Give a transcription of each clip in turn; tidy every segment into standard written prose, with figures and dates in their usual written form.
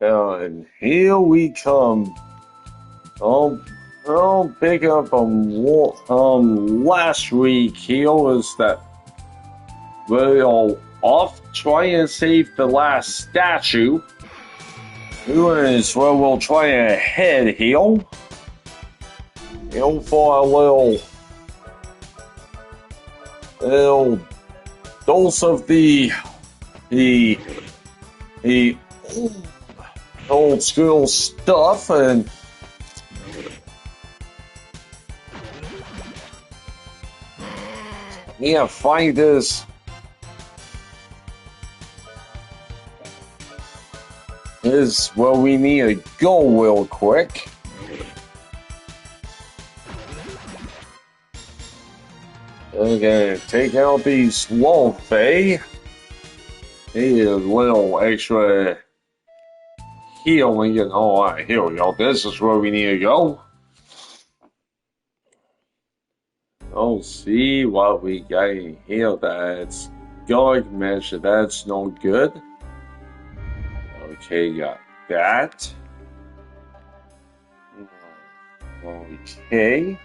And here we come. I'll pick up on what last week. Here was that we're off trying to save the last statue. Doing is where we'll try to head here. For a little dose of the old school stuff and find this is where we need to go real quick. Okay, take out these Wolfey. Need a little extra healing and all right, here we go. This is where we need to go. I'll see what we got in here. That's garlic measure. That's no good. Okay, got that. Okay.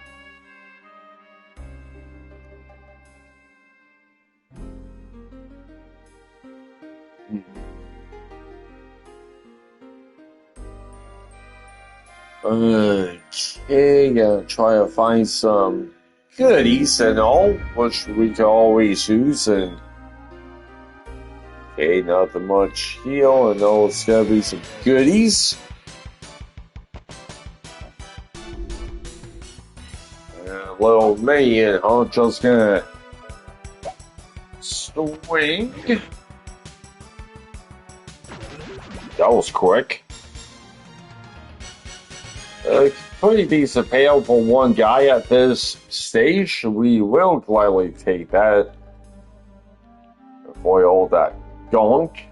Okay, gonna try to find some goodies and all, which we can always use. And okay, nothing much here. I know it's gonna be some goodies. And a little minion, I'm just gonna swing. That was quick. Pretty decent payout for one guy at this stage. We will gladly take that. Avoid all that gunk.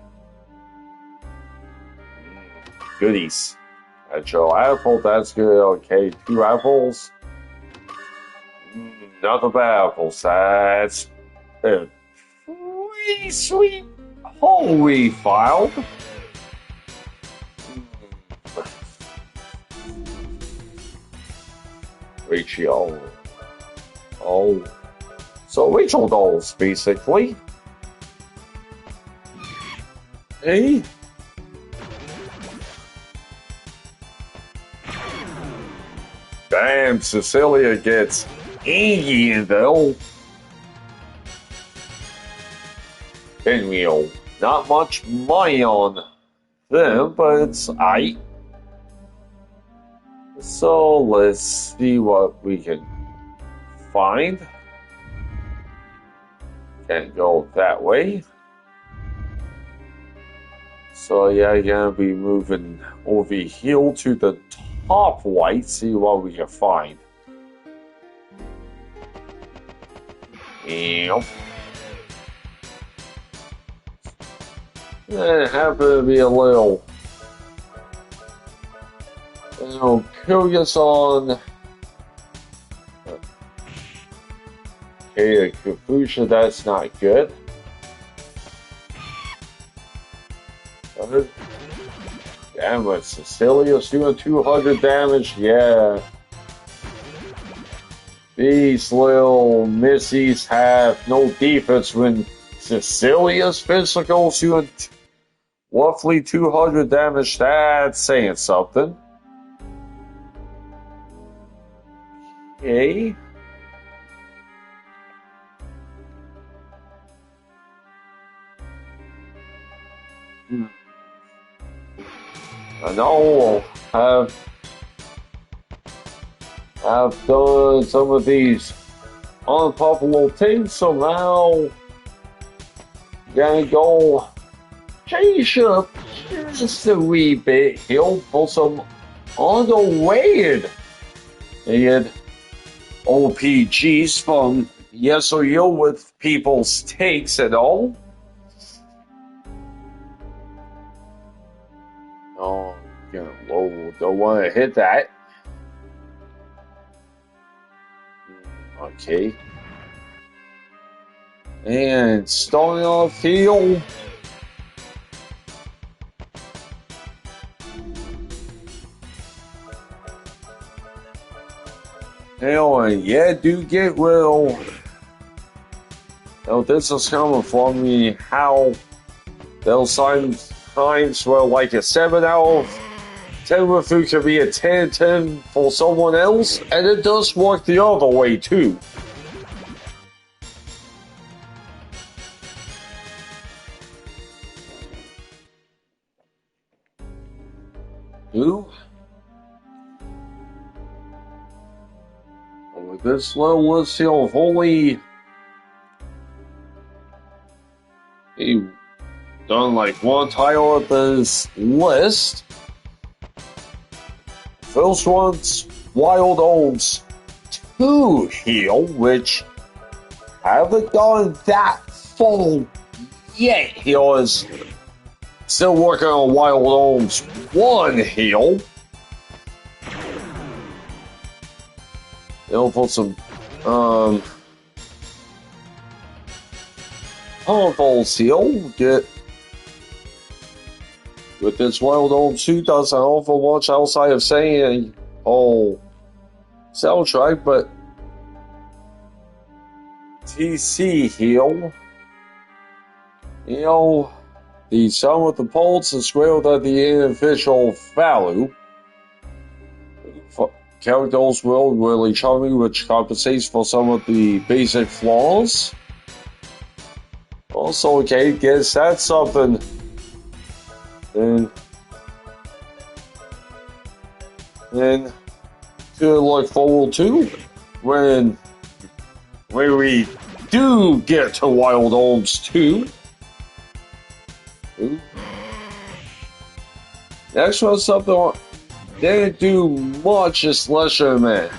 Goodies. Actual apple, that's good. Okay, 2 apples. Not bad apples. That's 3 sweet holy filed. Rachel. Oh. So Rachel dolls, basically. Hey. Damn, Cecilia gets Indian though. Pinwheel. Not much money on them, but it's aight. So let's see what we can find. Can't go that way. So yeah, I'm gonna be moving over here to the top right, see what we can find. Yep. It happened to be a little curious on okay, Kafusha, that's not good. Damn, Cecilia's doing 200 damage, yeah. These little missies have no defense when Cecilia's physical's doing roughly 200 damage. That's saying something. Okay. I know I've done some of these unpopular things, so now gonna go change up just a wee bit here for some underrated and OPGs from YesOrYo with people's takes and all. Oh, yeah, whoa, don't want to hit that. Okay. And starting off here. And yeah, do get well. Now, this is coming from me how they'll sometimes were like a 7 out of 10 with who can be a 10 for someone else, and it does work the other way too. Who? With this little list here of only he done like one title of this list. First one's Wild Owns 2 heel, which haven't done that full yet. He is still working on Wild Owns 1 heel. They'll put some Powerfuls heel. Get with this Wild Owns 2 doesn't offer much outside of saying soundtrack, but TC heel. You know, the sum of the polls is greater than the individual value. Characters will really charming, which compensates for some of the basic flaws. Also, okay, guess that's something. Then to look forward to when we do get to Wild Owns 2. Next one's something didn't do much as Lesser Man.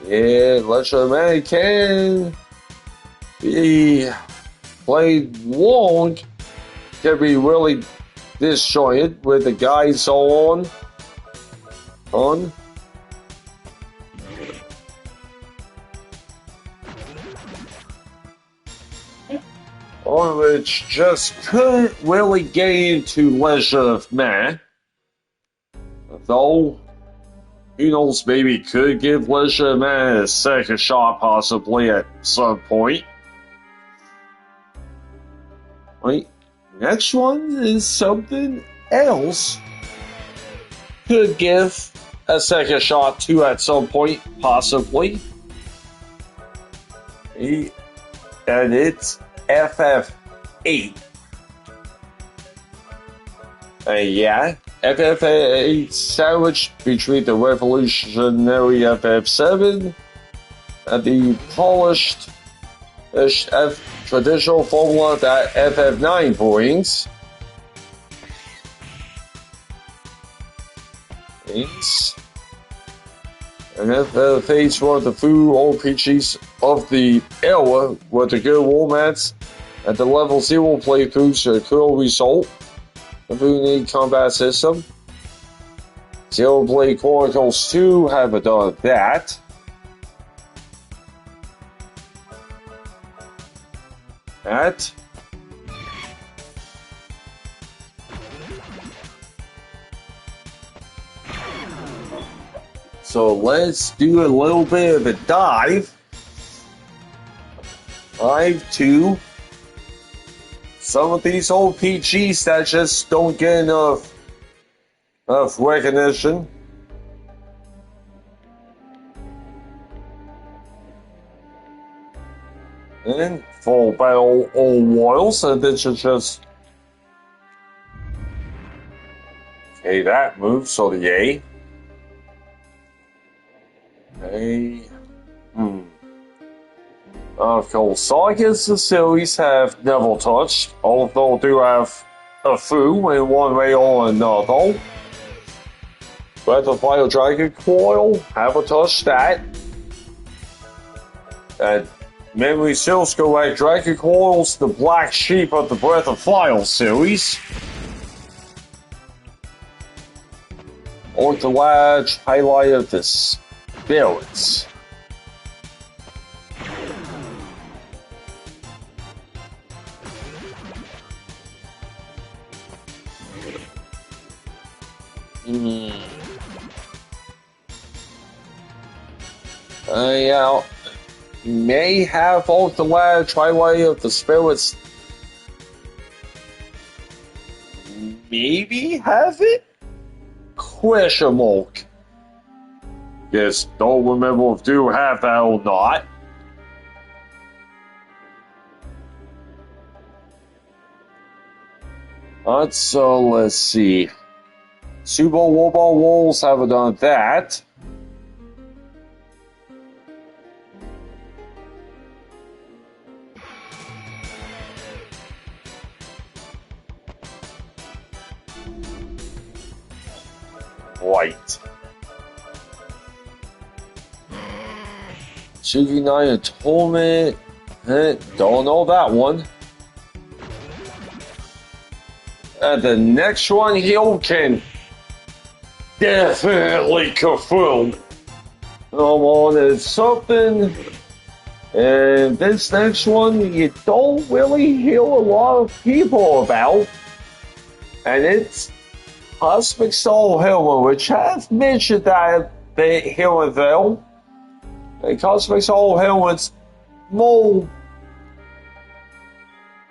Yeah, Lesser Man can be played long, can be really disjointed with the guys on. On which just couldn't really get into Leisure Man. Though, who knows, maybe could give Leisure Man a second shot possibly at some point. Right, next one is something else could give a second shot to at some point, possibly. And it's FF8. Yeah, FF8 sandwiched between the revolutionary FF7 and the polished traditional formula that FF9 brings. And FF8's one of the few RPGs of the era with a good romance and the level 0 playthroughs a cool result. A unique combat system. Xenoblade Chronicles 2 haven't done that. So let's do a little bit of a dive to some of these old PGs that just don't get enough recognition. And Full Battle All Royals, and this is just okay, that moves, so the A. Of course, Sagas the series have never touched, although do have a few in one way or another. Breath of Fire Dragon Coil, haven't touched that. And memory serves correct, Dragon Coil's the black sheep of the Breath of Fire series. Or the large highlight of the spirits. Hmm. Yeah, may have all the lad Twilight of the Spirits. Maybe have it? Question mark. Yes, don't remember if do have that or not. Let's see. Super Robot Wolves haven't done that. Right. Sugi Atonement. Don't know that one. And the next one you can definitely confirm. Come on, it's something. And this next one you don't really hear a lot of people about. And it's Cosmic Soul Hero, which has mentioned that a bit here and there. And Cosmic Soul Hero is more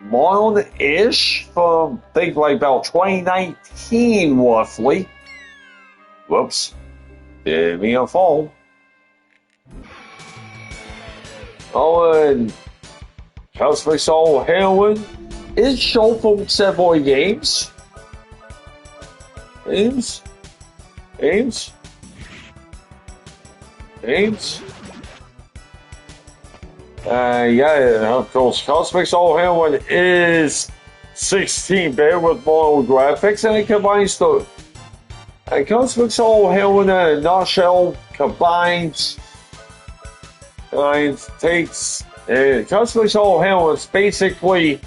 modern-ish from, I think, like about 2019, roughly. Whoops. Did me a fall. Oh, and Cosmic Soul Heroine is shown from several games. Games. Yeah, of course, Cosmic Soul Heroine is 16-bit with model graphics, and it combines the. And Cosmic Soul Heroine in a nutshell combines. Takes. Cosmic Soul Heroine is basically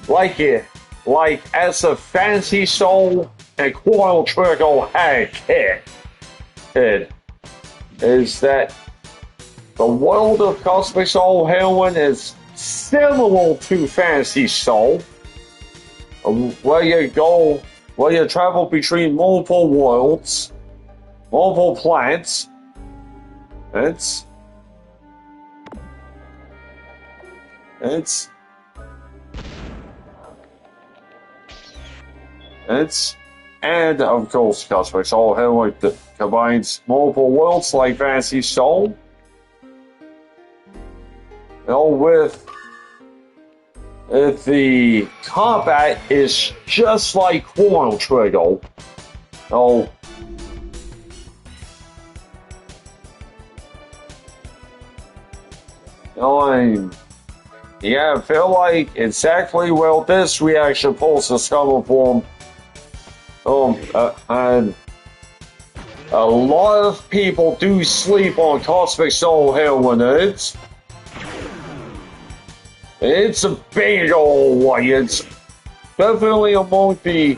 like as a Fantasy Soul and Chrono Trigger had kid. Is that the world of Cosmic Soul Heroine is similar to Fantasy Soul, where you travel between multiple worlds, multiple planets. And of course, Cosmic Soul Heroine combines multiple worlds like Fantasy Soul. With the combat is just like Chrono Trigger. I feel like exactly where this reaction pulse is coming from. And a lot of people do sleep on Cosmic Soul Heroine. It's a big old one. It's definitely among the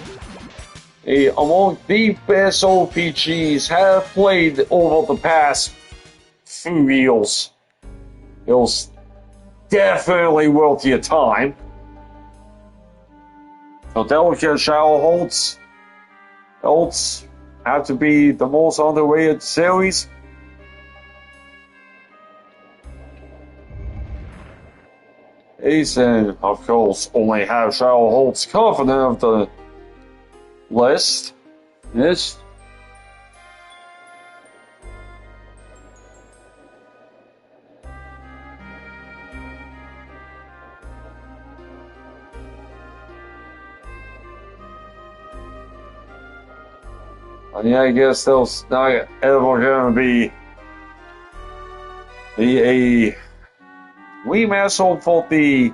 best OPGs have played over the past few years. It was definitely worth your time. So Delicate Shadow Holds have to be the most underrated series. And of course, only have Shadow Holds confident of the list. Yes. I guess there's not ever going to be a remaster for the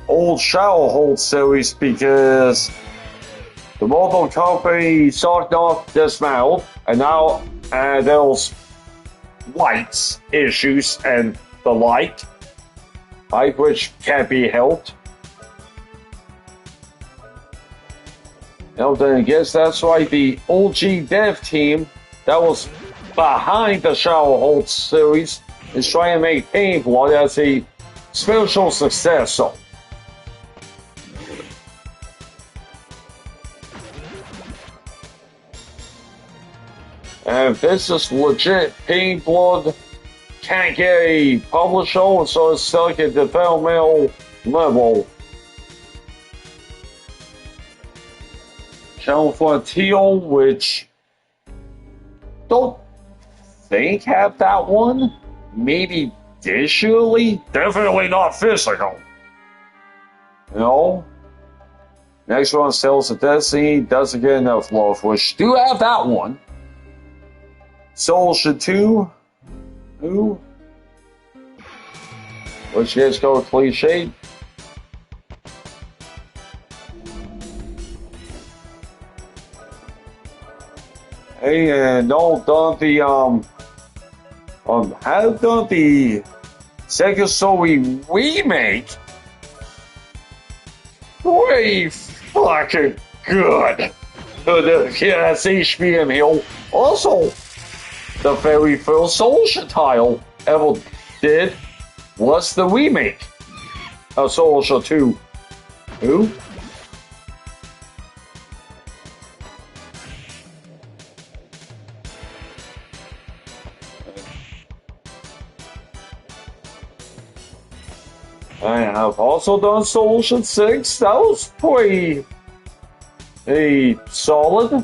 old Shadow Hold series because the Mortal Company sought not dismantled, and now there's rights issues and the like which can't be helped. Then I guess that's why the OG dev team that was behind the Shadow Hold series is trying to make Painblood as a spiritual successor. And if this is legit, Pink Blood can't get a publisher, so it's stuck at developmental level. Channel Frontier, which don't think have that one. Maybe digitally, definitely not physical. You know? Next one, Sales of Destiny, doesn't get enough love, which do have that one. Soldier 2, who? Which gets go cliche. Hey, and all done the have done the Second Story remake. Pretty fucking good. Yeah, that's HBM Hill. Also, the very first Soldier title ever did was the remake of Soldier 2. Who? I have also done Soldier 6. That was pretty solid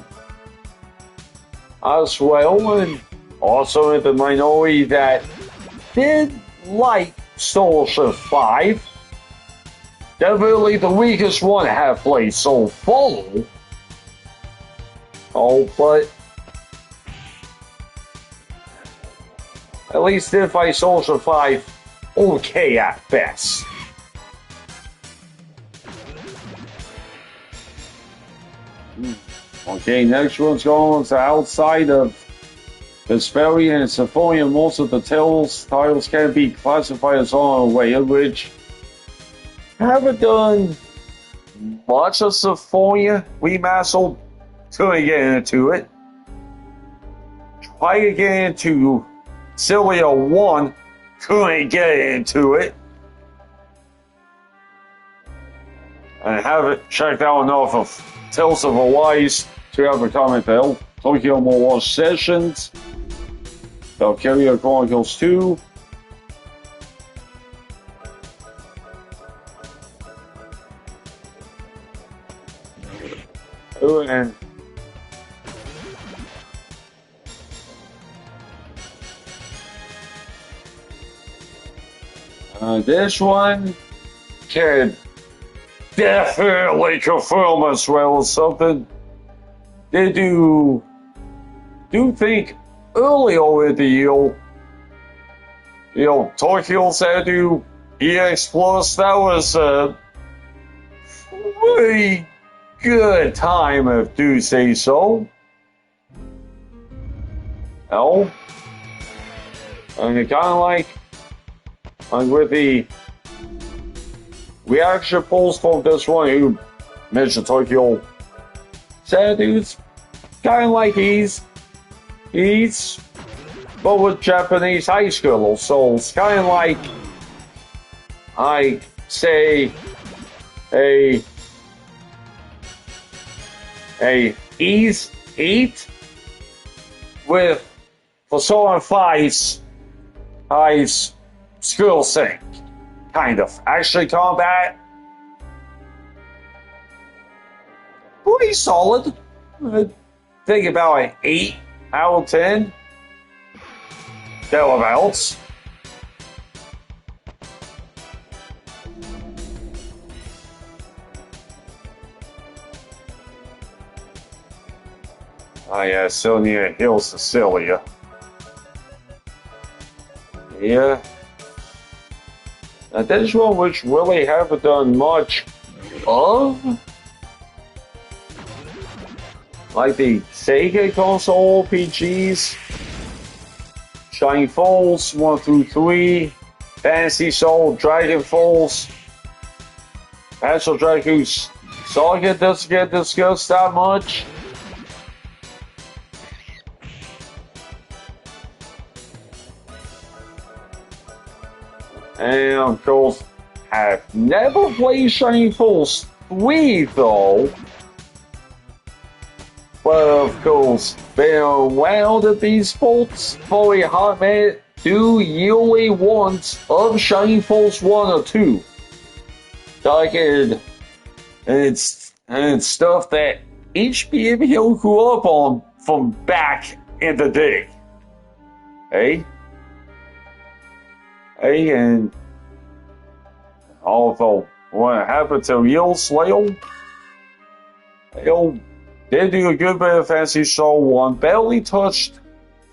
as well, and also in the minority that did like Soldier 5. Definitely the weakest one I have played so far. Oh, but at least did fight Soldier 5 okay at best. Okay, next one's going to outside of Vesperia and Symphonia. Most of the titles can be classified as on the way, which I haven't done much of Symphonia remastered. Couldn't get into it. Try to get into Cilia 1. Couldn't get into it. I haven't checked out enough of Tales of Arise to have a comment bell. Tokyo Mirage Sessions. Valkyria Chronicles 2. Oh, and this one can definitely confirm as well as something. They do think earlier in the year, Tokyo said do EX Plus. That was a pretty good time, if do say so. Oh, and it kind of like with the reaction polls from this one who mentioned Tokyo said it's kind of like he's but with Japanese high school, so it's kind of like I say a Ease 8 with Persona 5's skill sync, kind of. Actually, combat pretty solid. Think about an 8 out of 10. Thereabouts. Oh yeah, Sonia Hill Cecilia. Yeah. Now this one which really haven't done much of, like the Sega console RPGs, Shining Falls 1 through 3, Fantasy Soul, Dragon Falls, Astral Dragon's Saga doesn't get discussed that much. And of course, I've never played Shining Force 3 though. But of course, being aware that these faults for a hot minute do yield a want of Shining Force 1 or 2. Like it's stuff that HBM Hill grew up on from back in the day. Hey? Hey, and although what happened to Yield Slayer, they do a good bit of Fantasy Soul 1, barely touched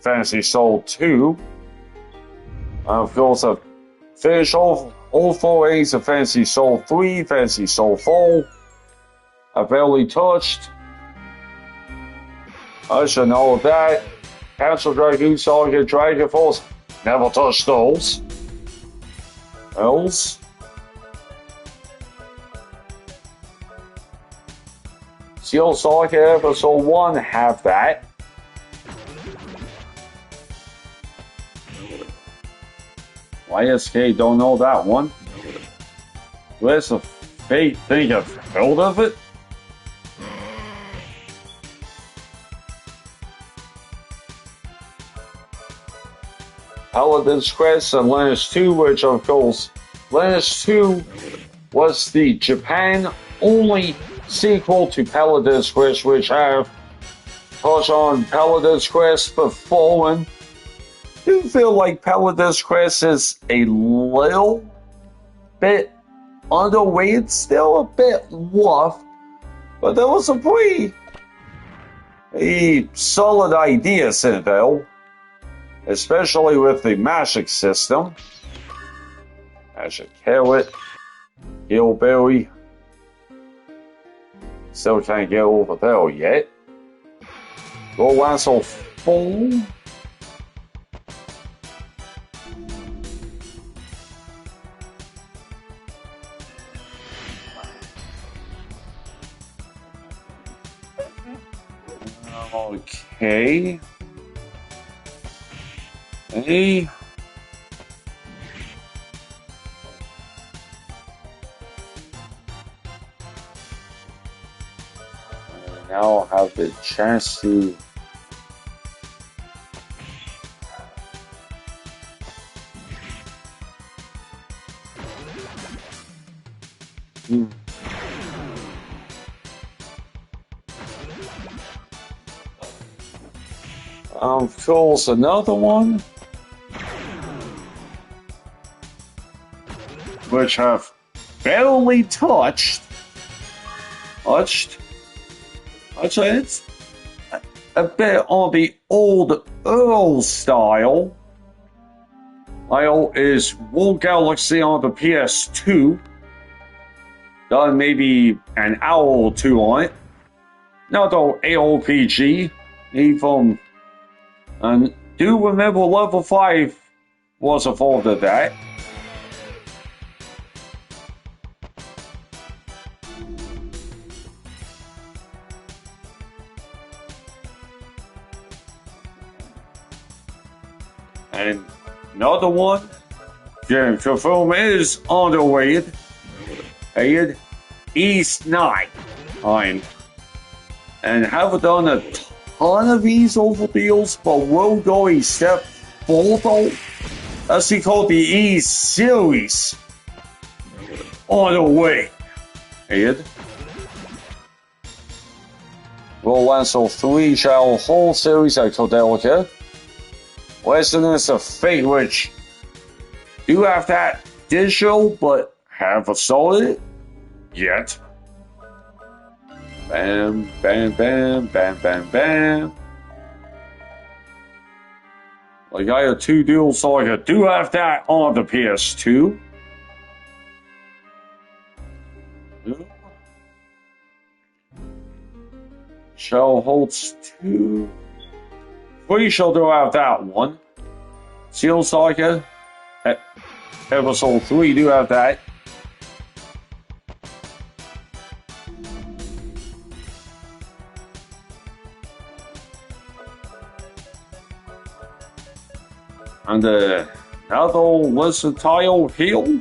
Fantasy Soul 2. Of course, I've finished all 4 A's of Fantasy Soul 3, Fantasy Soul 4. I barely touched. I should know that. Council Dragoon Saga, Dragon Force, never touched those. Else. Steel Saga Episode 1 have that. YSK don't know that one. Where's the fake thing I've heard of it? Paladin's Quest and Lineage 2, which of course, Lineage 2 was the Japan-only sequel to Paladin's Quest, which I've touched on Paladin's Quest before, and do feel like Paladin's Quest is a little bit underweight, still a bit rough, but there was some pretty solid ideas in it though, especially with the magic system. Magic Carrot, Hillberry, still can't get over there yet. Go Lasso 4. Okay. Hey. Now I'll have the chance to of course, another one which I've barely touched. It's a bit on the old Earl style. Is World Galaxy on the PS2. Done maybe an hour or 2 on it. Another AOPG. Even and do remember level 5 was a fault of that. And another one, yeah, confirm is on the way. Hey, East 9. And haven't done a ton of these over deals, but we'll go a step further. That's called the E series. On the way. Ed. We'll Lasso 3 Shadow whole series at Codelica. Westerners of Fate, which do have that digital, but haven't sold it yet. Bam, bam, bam, bam, bam, bam. Like I have 2 dual, so I do have that on the PS2. Shell holds 2. We shall do have that one. Seal Saga, Episode 3 do have that. And another versatile heal.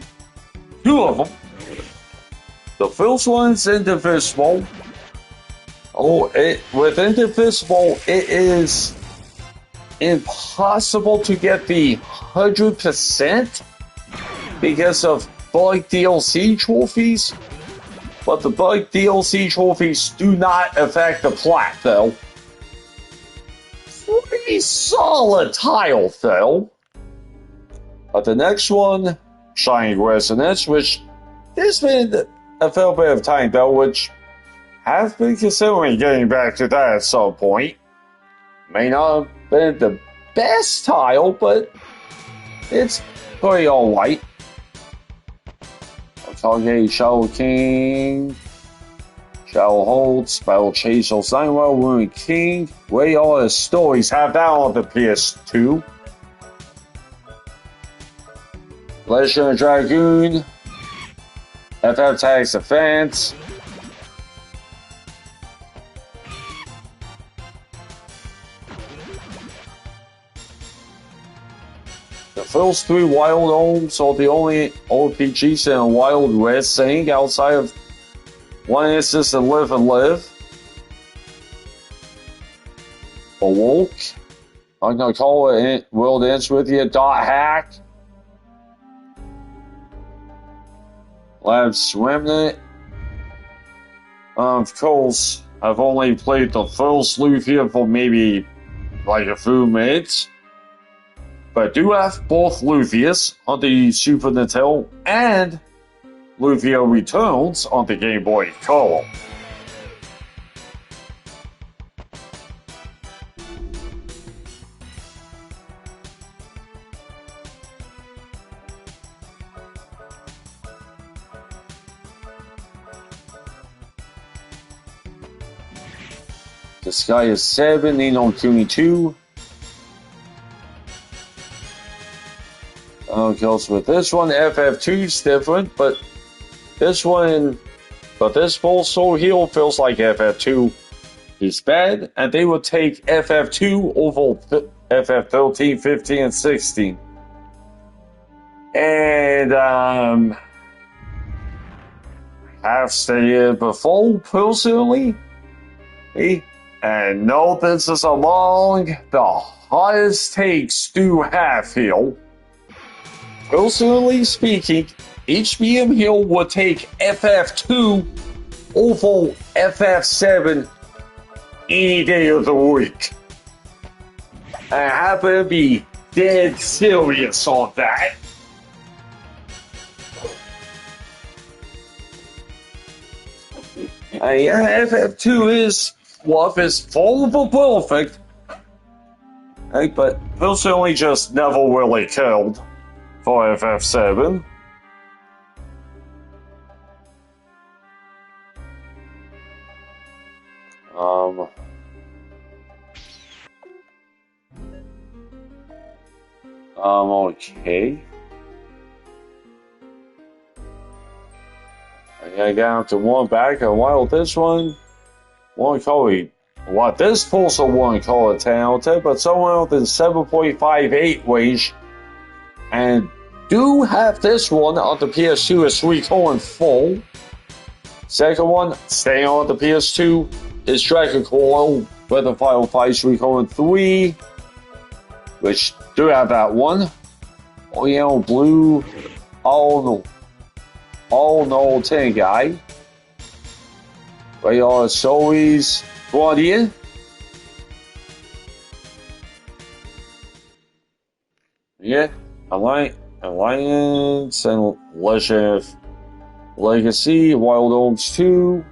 2 of them. The first one's Indivisible. With Indivisible, it is impossible to get the 100% because of bug DLC trophies. But the bug DLC trophies do not affect the plat, though. Pretty solid tile, though. But the next one, Shining Resonance, which there's been a fair bit of time, though, which have been considering getting back to that at some point. May not have been the best tile, but it's pretty alright. Target Shadow King, Shadow Hold, Spell Chase of Sunwell, Ruin King. Way all the stories have that on the PS2. Legend of Dragoon, FF Tags Defense. The first 3 Wild Homes are the only RPGs in a Wild West thing outside of one instance in Live and Live. Awoke. I'm gonna call it World Ends With You. .hack. Labs Remnant. Of course, I've only played the first Lufia for maybe like a few minutes. But I do have both Lufias on the Super Nintendo and Lufia Returns on the Game Boy Color. The Sky is 7, Nino Kuni 2. Goes with this one. FF2 is different, but this full soul heal feels like FF2 is bad, and they would take FF2 over FF13, 15, and 16. And have stated before personally, and no, this is among the highest takes do have here. Personally speaking, HBM Hill would take FF2 over FF7 any day of the week. I happen to be dead serious on that. FF2 is, well, it's full of perfect, but personally just never really killed for FF7. Okay. I got to one back, and while this one call it, what this also won't call it 10 out of 10, but someone else in 7.58 range, and do have this one on the PS2 as 3:4. Second one, staying on the PS2, is Dragon Coil Breath of Fire 5 3:3, which do have that one. Oh, you know, Blue, all no 10 guy. They are Zoe's Guardian. Yeah, Alliance and Legend of Legacy, Wild Homes 2.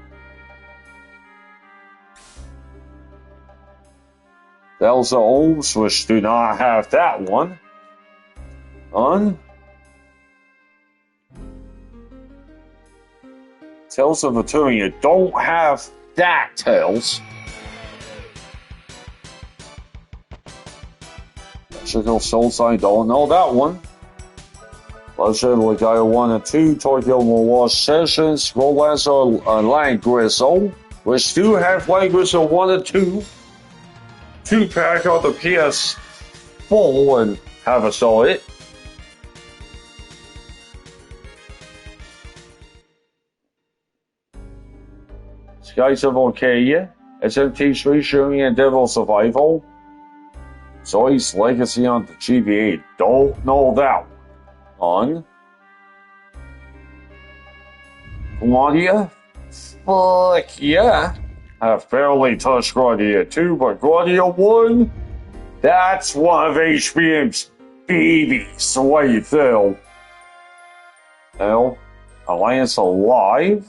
Delta Homes, which do not have that one. Tales of Eternia don't have that Tales. Chico Soul Sign don't know that one. Legend of Gaia 1 and 2, Tokyo Mirage Sessions, Romance of Land Grizzle, which do have Land Grizzle 1 and 2. 2-pack on the PS4 and have a saw it. Skies of Arcadia, SMT3 Shooting and Devil Survival. Zoe's Legacy on the GBA. Don't know that one. Guardia? Fuck yeah. I've barely touched Guardia 2, but Guardia 1? That's one of HBM's babies, the way you feel. Well, Alliance Alive?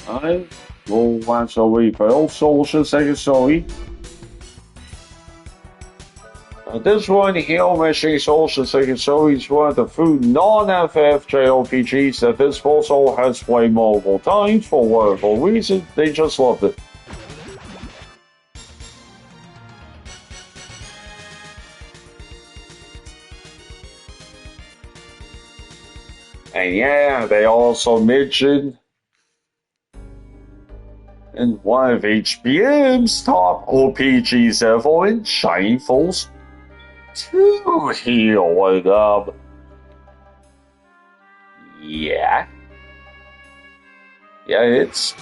I will watch the refill. Social Second Story. This one here, Machine Social Second Story, is one of the few non-FF JRPGs that this also has played multiple times for whatever reason. They just loved it. And yeah, they also mentioned in one of HBM's top OPGs ever in Shining Force 2 here with yeah, it's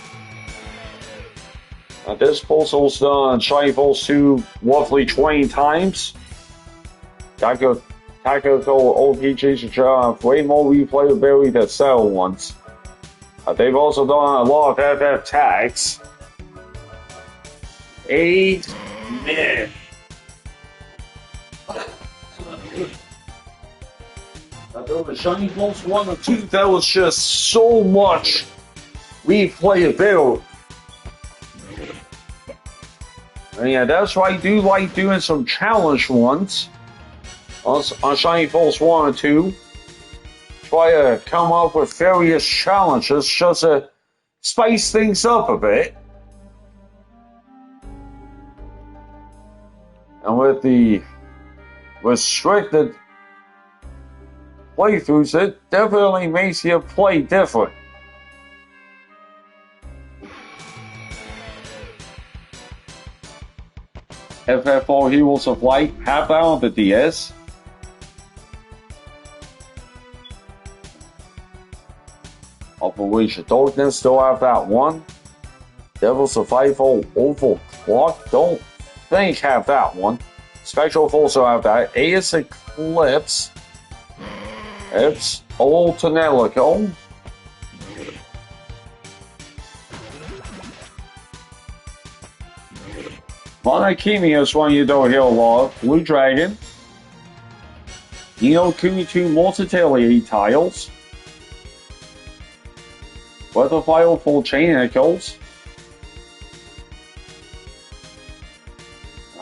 this puzzle's done Shining Force 2 roughly 20 times. Tactical OPGs have way more replayability than Cell ones. They've also done a lot of FF tags. 8 minutes. There was Shining Force 1 and 2, that was just so much replayability. And yeah, that's why I do like doing some challenge ones on Shining Force 1 and 2. Try to come up with various challenges just to spice things up a bit. And with the restricted playthroughs, it definitely makes you play different. FF4 Heroes of Light, have that on the DS. Operation Darkness, still have that one. Devil Survival Overclock, don't think have that one. Spectral also have that. AS Eclipse. It's Old Tonelico. Monarchemia is one you don't hear a lot. Blue Dragon. Neo Kuni 2 Multitalier tiles. Weatherfire Full Chain Echoes.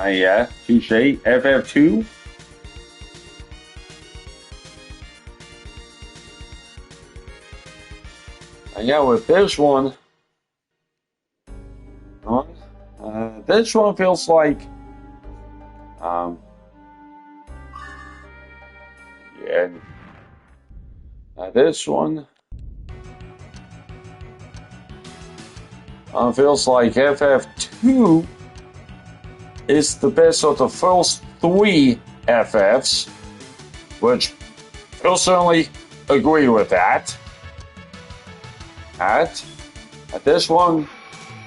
Yeah, touche. FF2. And yeah, with this one, this one feels like, yeah, this one feels like FF2 is the best of the first 3 FFs, which I'll certainly agree with that. And this one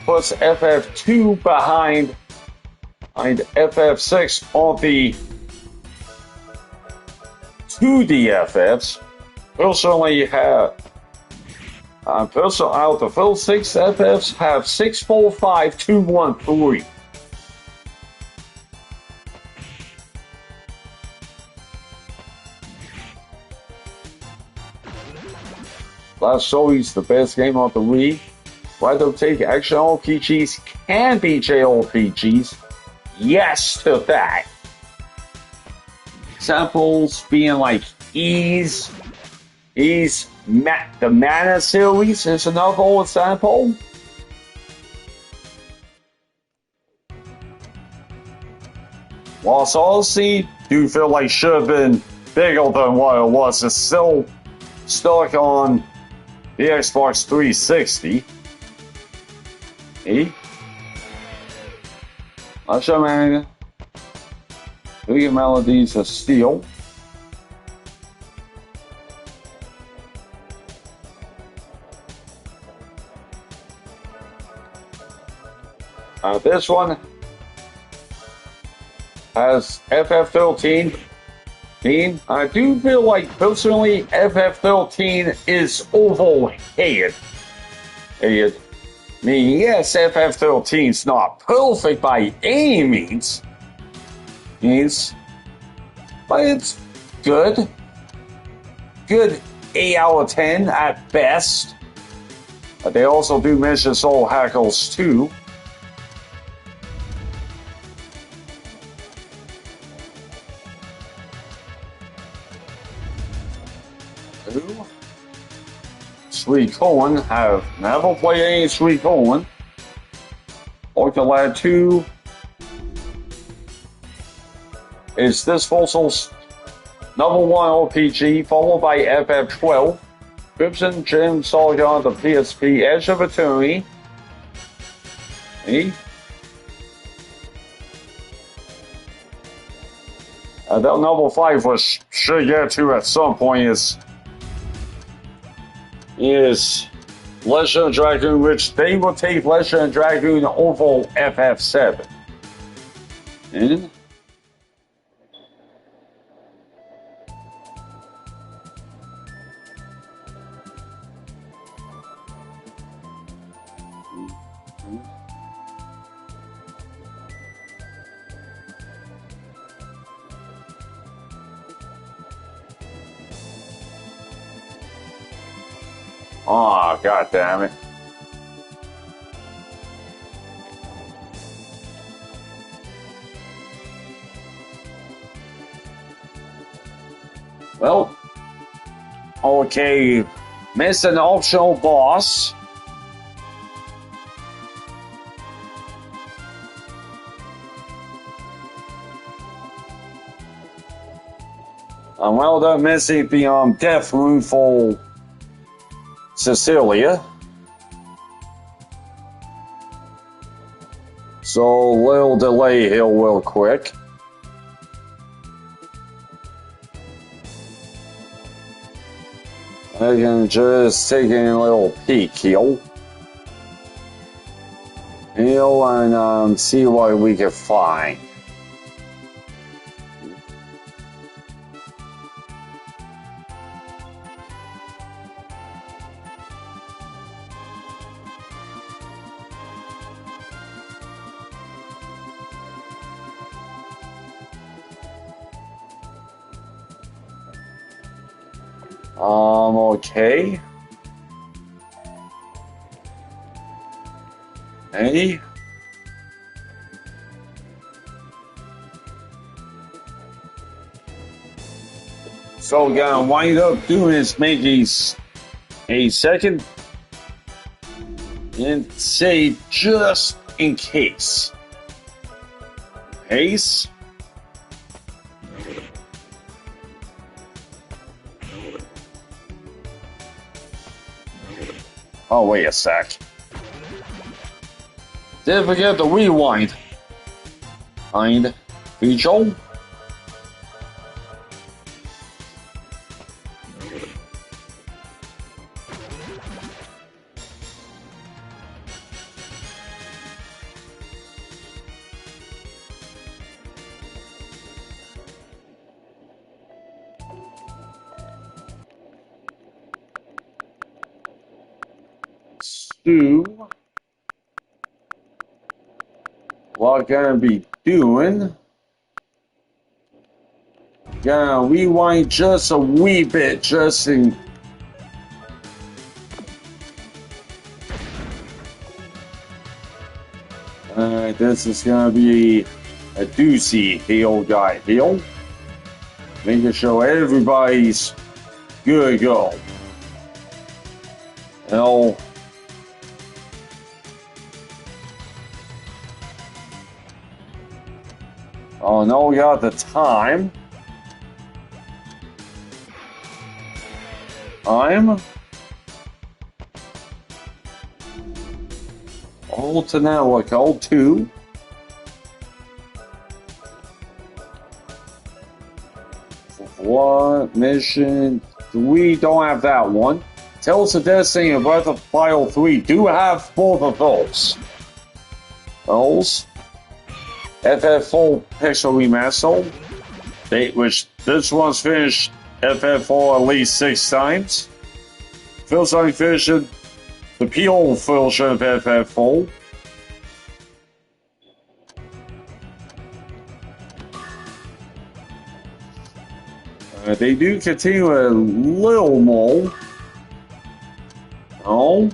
puts FF2 behind FF6 on the 2D FFs. Personally, have out the first 6 FFs have 6, 4, 5, 2, 1, 3. Last Story's the best game on the Wii. Why don't take action RPGs can be JRPGs? Yes to that. Examples being like Ys, the Mana series is another example. Lost Odyssey, do feel like should have been bigger than what it was. It's still stuck on the Xbox 360. Usher Man, 3 Melodies of Steel. This one has FF13. I do feel like, personally, FF13 is overhated. I mean, yes, FF13 is not perfect by any means. But it's good. Good 8 out of 10 at best. But they also do mention soul hackles too. Suikoden, have never played any Suikoden. Orca 2 is this Fossil's #1 RPG, followed by FF12, Crimson Gem Saga on the PSP, Edge of Eternity. That #5 was sure get to at some point is Legend of Dragoon, which they will take Legend of Dragoon over FF7. And oh, god damn it. Well, okay, miss an optional boss. Well done missing the death rune for Cecilia. So, little delay here real quick. I can just take a little peek here. And see what we can find. Okay. Hey. So we're gonna wind up doing is make a second and say just in case. Case. Oh, wait a sec. Didn't forget to rewind. Find feature. What gonna be doing? Gonna rewind just a wee bit, just in. Alright, this is gonna be a doozy heal guy heal. Making sure everybody's good to go. Hell. Oh, no, we got the time. Hold to now, like hold 2. What mission? We don't have that one. Tales of Destiny and Breath of Fire 3 do have both of those. Else, FF4 Pixel Remaster, which this one's finished FF4 at least 6 times. Feels like finishing the pure version of FF4. They do continue a little more. No.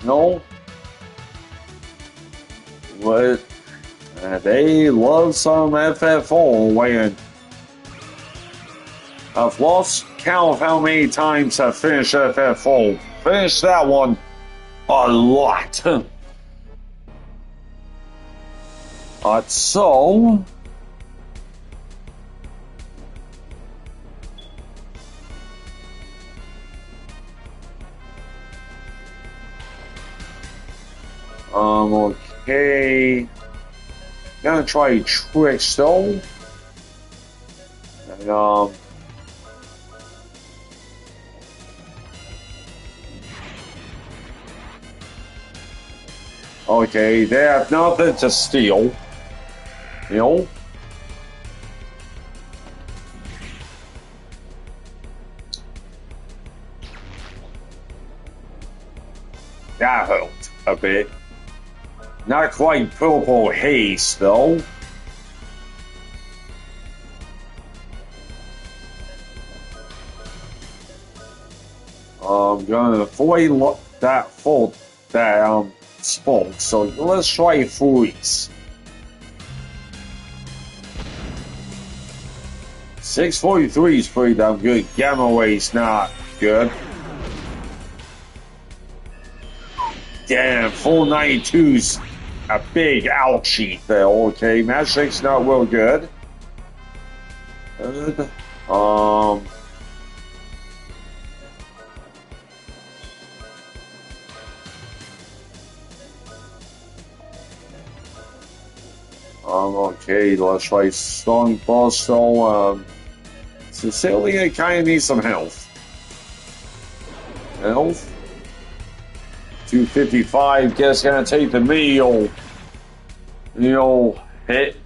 No. But they love some FF4 when I've lost count of how many times I've finished FF4. Finished that one a lot. So okay. Gonna try Trickstone. And okay, they have nothing to steal. You know? That helped a bit. Not quite purple haze, though. I'm gonna avoid that fault that spoke, so let's try freeze. 643 is pretty damn good. Gamma Ray's not good. Damn, 492's a big ouchie there. Okay, Magic's not real good. Good. Okay, let's try Stone Busto. Cecilia kind of needs some health. Health? 255, guess gonna take the meal. Hit.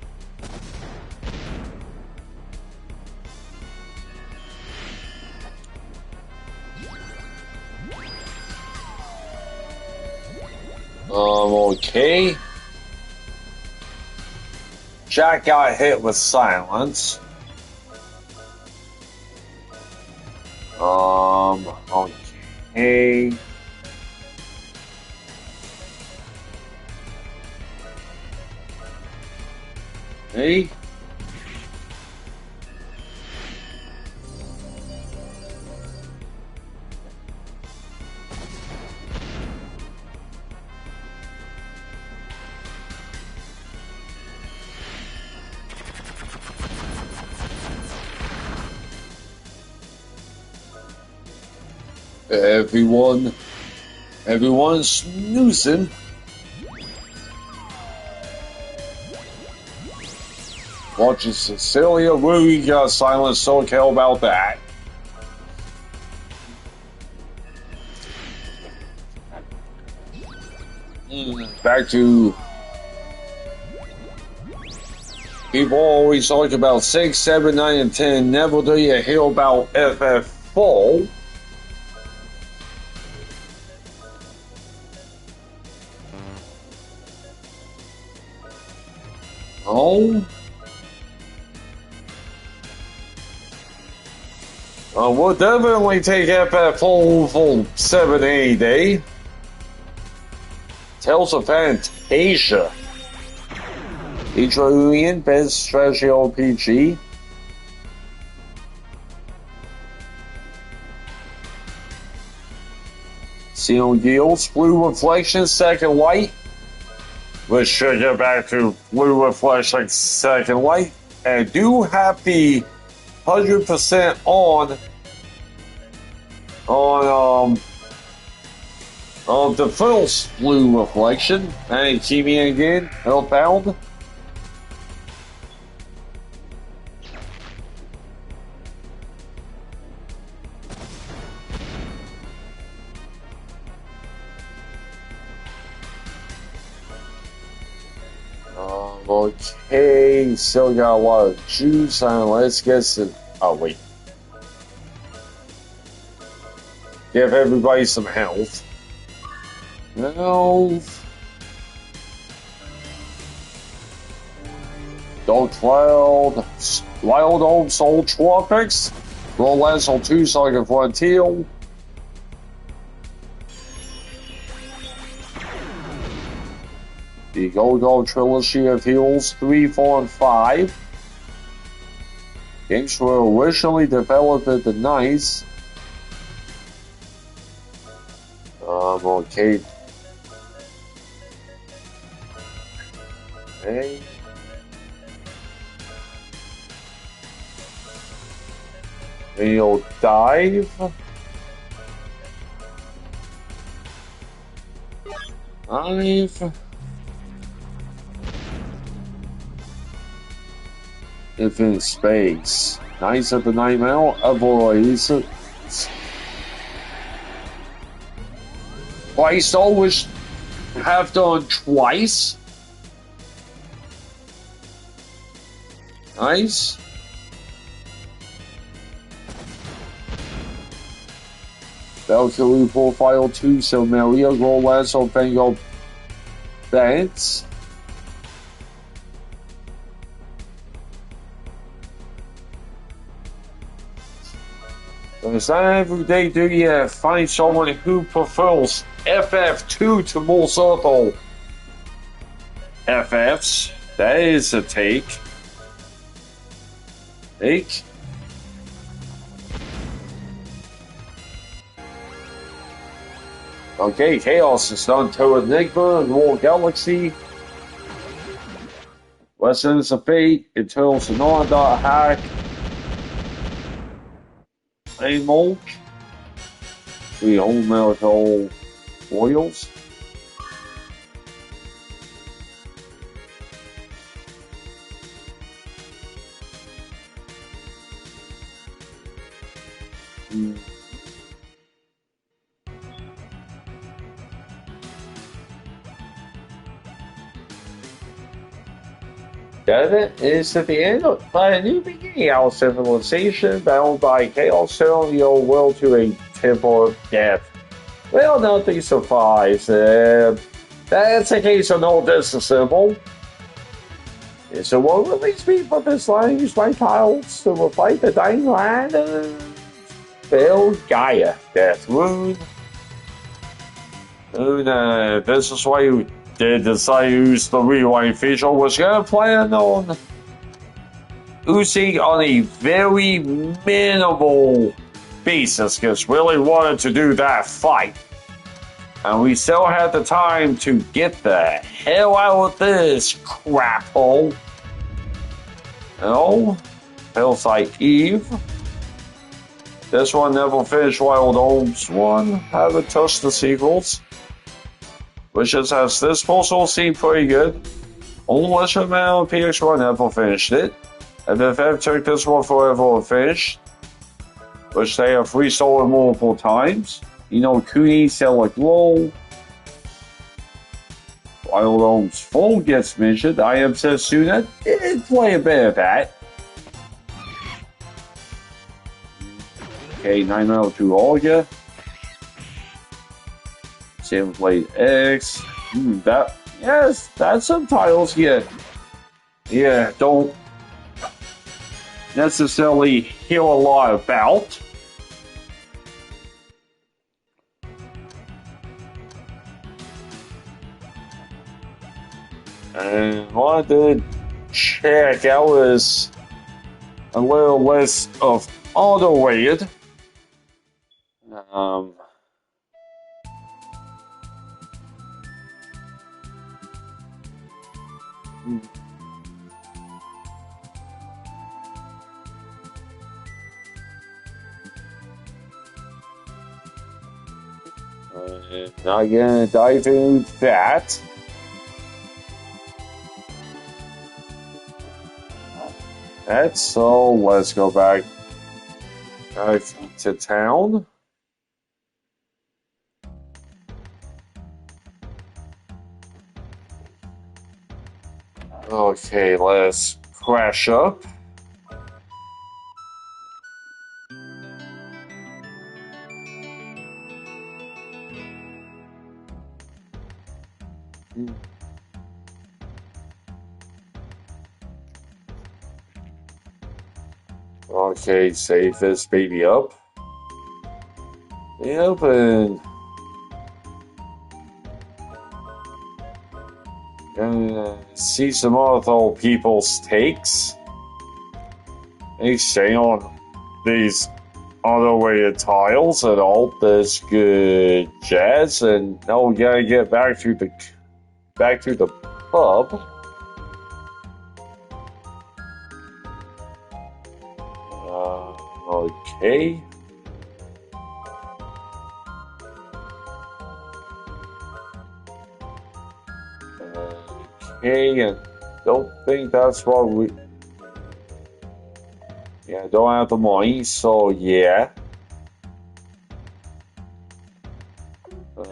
Okay. Jack got hit with silence. Okay. Hey. Everyone's snoozing. Watching Cecilia Rui got silent, so care about that. Back to people always talk about 6, 7, 9, and 10. Never do you hear about FF4. Oh. We'll definitely take FF4 for 7 any day. Tales of Fantasia. Adrian, best strategy RPG. Xenogears, Blue Reflection, Second Light. Which should get back to Blue Reflection, Second Light. And do have the 100% on the first Blue Reflection. And keep me again, Hellbound. Okay, still got a lot of juice, and let's get some. Oh, wait. Give everybody some health. Health. Dark Cloud. Wild Old Soul Tropics. Roll less on 2 so I can frontier. The Golgo Trilogy of Heals 3, 4, and 5. Games were originally developed at the NICE. Okay. Okay. We'll dive. Dive. Infinite Space. Knights of the Nightmare. Avoids. Twice always have done twice. Nice. Valkyrie Profile 2, Silmeria, Rollers of Bengal Dance. Is that every day do you find someone who prefers FF2 to multiple FFs? That is a take. Take. Okay, Chaos is done to Enigma and War Galaxy. Lessons of Fate, Eternal Sonata, Hack, Amulk, 3 whole metal oils. That is at the end of a new beginning. Our civilization, bound by chaos, turn your world to a temple of death. Well, nothing survives. That's a case of no disassemble. So what release me from this line use my tiles to fight the dying land? Failed Gaia, Death Wound. This is why you did decide to use the rewind feature. Was gonna plan on using on a very minimal basis because really wanted to do that fight. And we still had the time to get the hell out of this crap hole. No, feels like Eve. This one never finished Wild Oats one. Haven't touched the sequels. Wishes has this puzzle seemed pretty good. Unless amount PX1 never finished it. FFF took this one forever to finish. Which they have restored multiple times. You know, Cooney, Select Low. Wild Oats Full gets mentioned. I am Setsuna did play a bit of that. Okay, 902 Olga. Same Blade X. That's some titles don't necessarily hear a lot about. And what I did check out is a little list of underrated. Not gonna dive into that. So let's go back to town. Okay, let's crash up. Okay, save this baby up. Yep, and see some other people's takes. They say on these underrated tiles and all this good jazz, and now we gotta get back to the pub. Okay. Okay, and don't think that's what we. Yeah, don't have the money, so yeah. I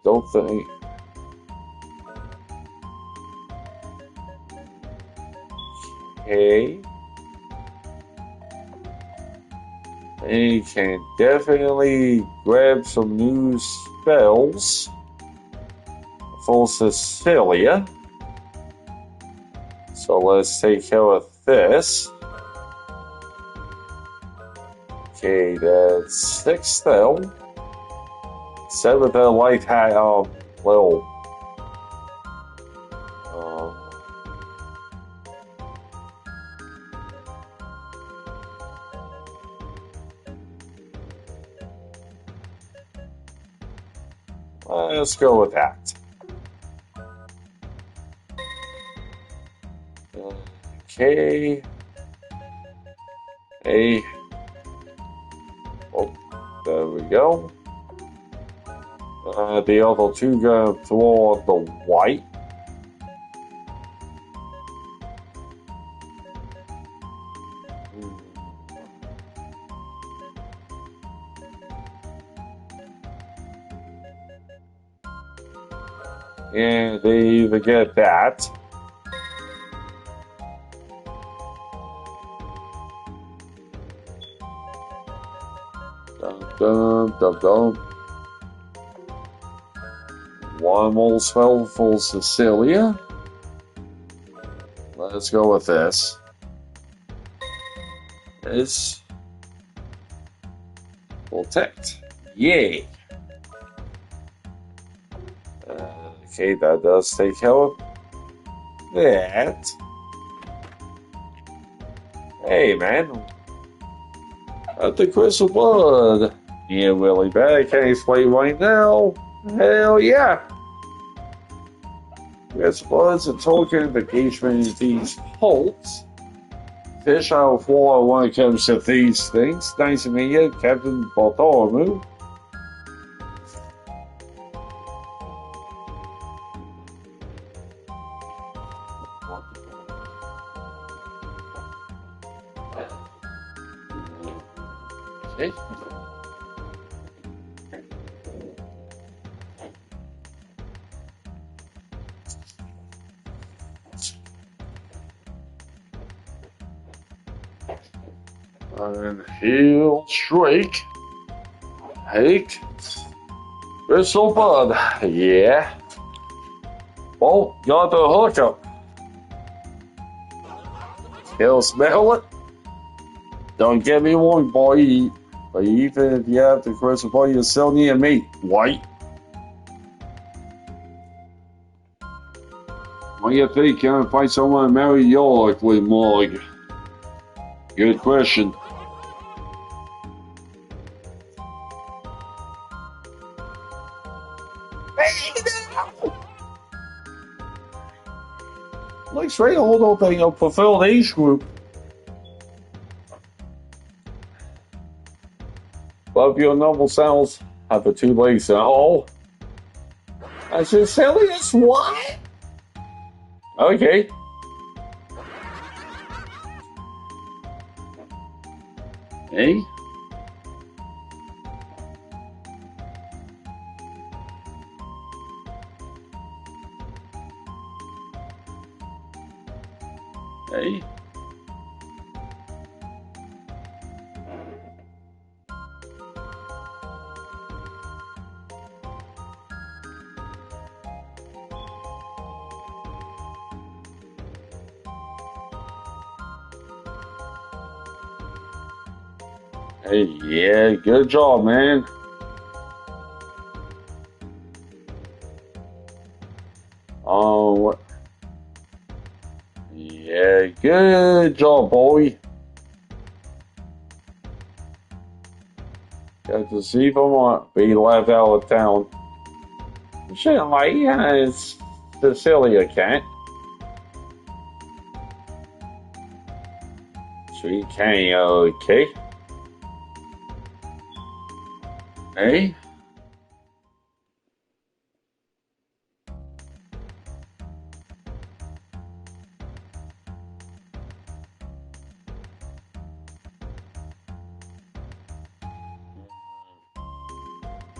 don't think. Okay. And you can definitely grab some new spells for Cecilia. So let's take care of this. Okay, that's 6 still. 7 of the light hat little let's go with that. Okay. Oh, there we go. The other two go toward the white. And they either get that. Dum dum dum dum. One more spell for Cecilia. Let's go with this. It's protect. Yay! Okay, that does take care of that. Hey, man. At the Crystal Blood. Yeah, Willie Bear can't explain right now. Hell yeah. Crystal Blood's a token of engagement in these holds. Fish out of water when it comes to these things. Nice to meet you, Captain Bartholomew. Okay. And he'll shriek. Hake. Crystal Blood. Yeah. Oh, got the hookup. He'll smell it. Don't get me wrong, boy. But even if you have the Crystal Blood, you're still near me, white. What do you think? Can I find someone to marry York with Morg? Good question. Let's rate the whole thing of fulfilled age group. Love your noble sounds. Have the 2 legs and all. I said, Celius, what? Okay. Hey? Hey. Hey, yeah, good job, man. Oh, yeah, good job, boy. Got to see if I want be left out of town. Shit, like, yeah, it's Cecilia cat. Sweet Kenny, okay. Hey?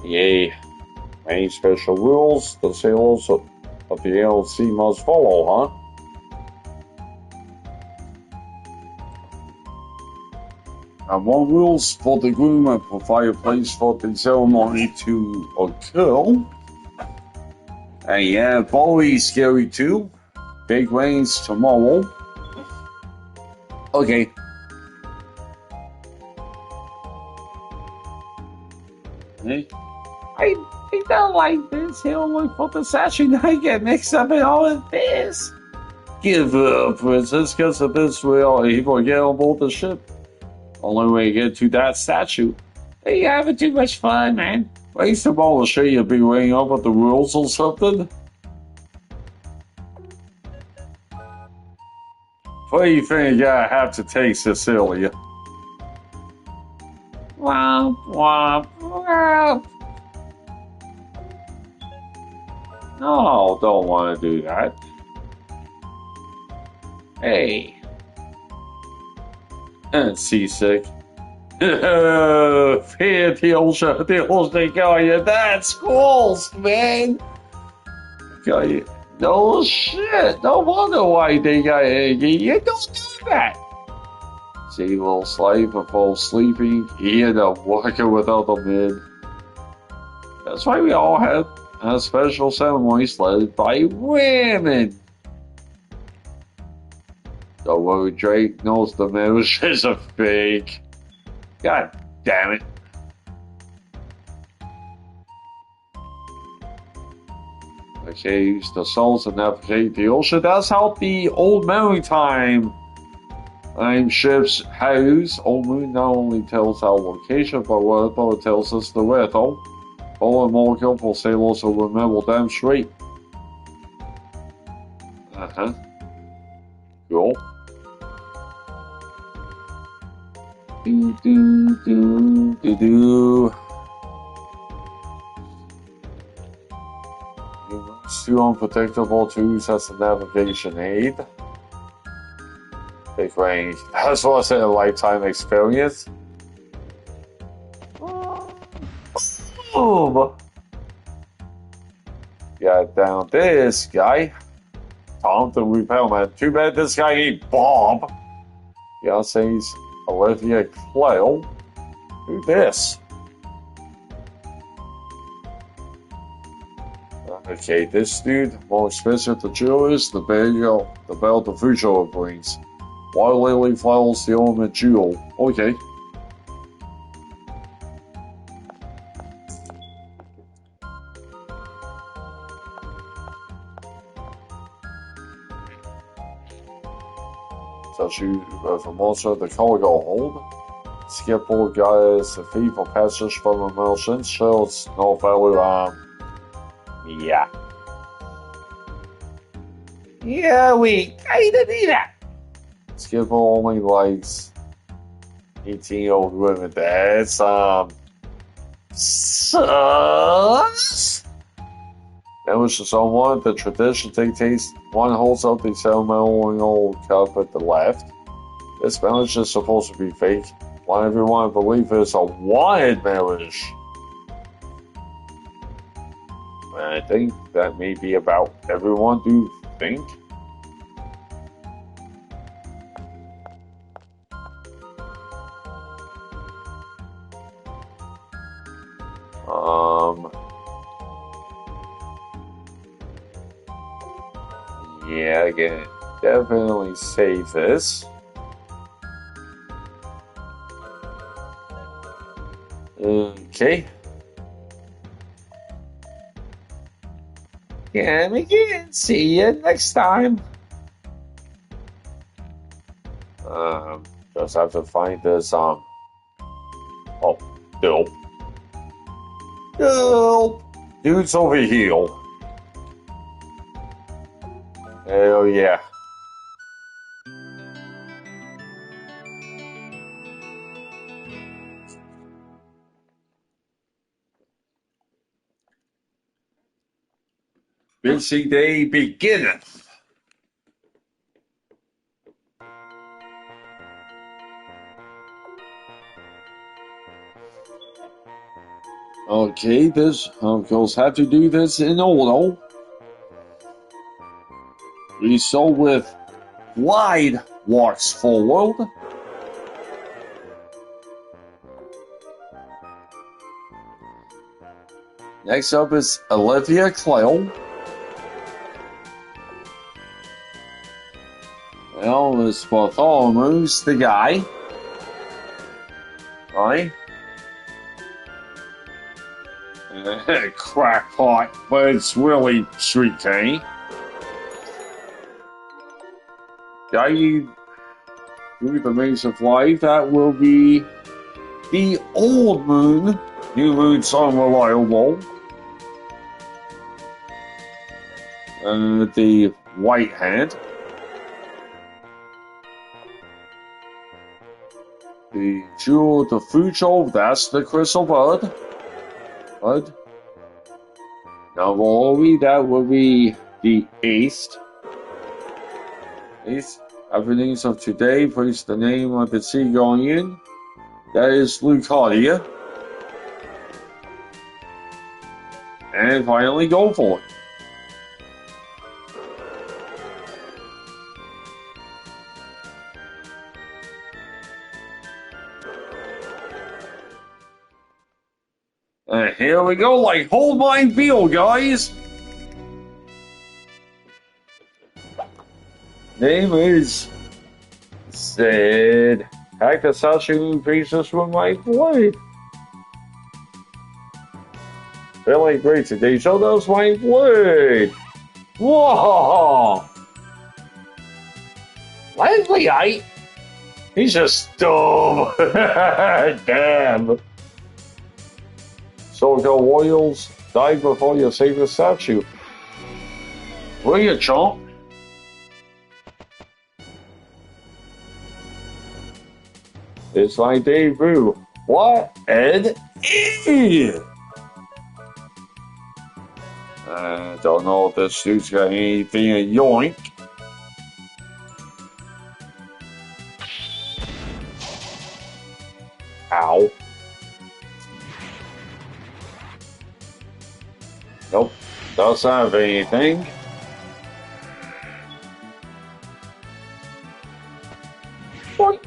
Yay. Any special rules the sailors of the LC must follow, huh? And what rules for the groom and provide a place for the ceremony to occur? And yeah, Bowie scary too. Big rains tomorrow. Okay. Hey. I don't like this. He'll look for the session. I get mixed up in all of this. Give up, Princess, because of this will he will get on board the ship. Only way to get to that statue. Hey, you having too much fun, man. Wait, tomorrow will show you be weighing up with the rules or something. What do you think I have to take, Cecilia? Womp, womp, womp. No, don't want to do that. Hey. And seasick. Here, the ocean got you. That's cool, man. Got you. No shit. No wonder why they got eggy. You don't do that. See, little slave before sleeping. He ended up working with other men. That's why we all have a special ceremonies led by women. Don't worry, Drake knows the marriage is a fake. God damn it. Okay, use the souls to navigate the ocean. That's how the old maritime ships house. Old Moon not only tells our location, but whatever it tells us the weather. All and more careful sailors will remember damn straight. Uh-huh. Cool. Do do do do do. It's too unpredictable to use as a navigation aid. Big range. That's what I said, a lifetime experience. Boom! Got down this guy. Tom the Repel Man. Too bad this guy ain't Bob. Beyonce's Olivia Cleo. Do this. Okay, this dude, more expensive the jewel is, the bell the future brings. Wild lily flowers the ornament jewel. Okay. Touch you from also the cargo hold. Skipboard guys, a fee for passage from emulsion shows no value yeah. Yeah, we kinda need that. Skipper only likes 18-year-old women. That's sus. That was just on one. The tradition dictates one holds up the ceremonial cup at the left. This marriage is supposed to be fake. Why everyone believe it's a wanted marriage? I think that may be about everyone do think. again. Definitely save this. Okay. And again, see you next time. Just have to find this, oh, nope. Nope. Dude's over here. Hell yeah. Busy day beginneth. Okay, this, of course, have to do this in order. We start with Wide walks forward. Next up is Olivia Clell. Well, it's Bartholomew's the guy. Right? Crackpot, but it's really Sweet Tea. Guiding through the maze of life, that will be the Old Moon. New Moon's unreliable. The White Hand. The Jewel of the Future, that's the Crystal Bud. Now, Rory, that will be the East. Happenings of today, place the name of the sea going in. That is Lucadia. And finally, go for it. And here we go, like hold my feel, guys. Name is Sid. Hakasashi faces with my blade. Feeling great today, so does my blade. Whoa! Leslie, he's just dumb. Damn. Soulkill Royals, die before you save the statue. Will you, chump? It's my debut. What? Ed? I don't know if this dude's got anything to yoink. Ow. Nope, doesn't have anything. What?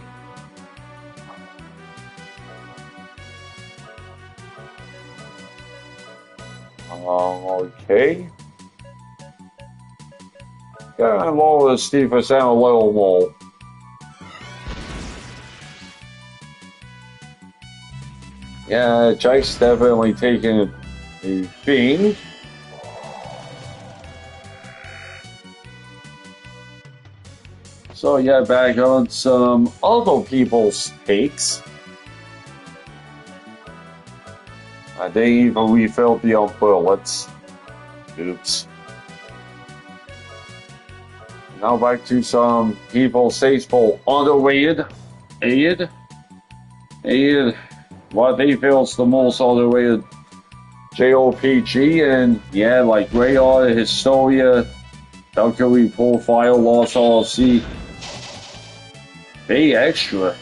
Okay. Gotta lower the Stephens down a little more. Yeah, Jake's definitely taking a being. So yeah, back on some other people's takes. They even refilled the bullets. Oops. Now back to some people faithful underrated. Aid. What they feels the most underrated JRPG, and yeah, like Rayar, Historia, Valkyrie Profile, Lost RC. Bay Extra.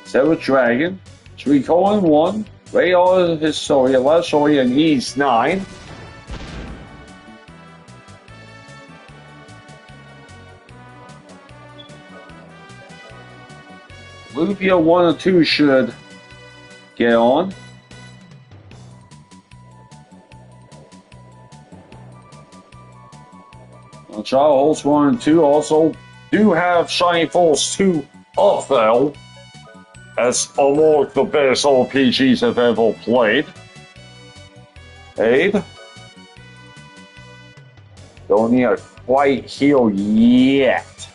Seven Dragon. Suikoden 1, Rayar, Historia, Lesoria, and East 9. Lupia 1 and 2 should get on. Child Host 1 and 2 also do have Shining Force 2 up there as among the best RPGs I've ever played. Abe? Don't need a quite heal yet.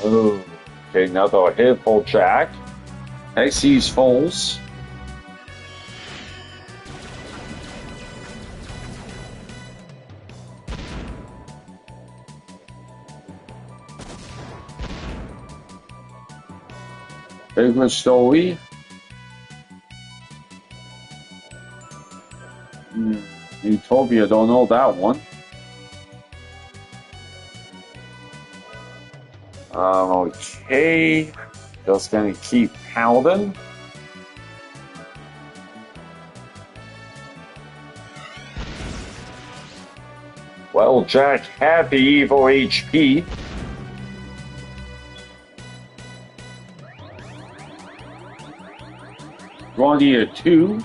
Oh, okay, another hit for Jack. Next he's falls. Big story. Utopia, don't know that one. Okay. Just gonna keep pounding. Well, Jack had the evil HP. Grandia 2.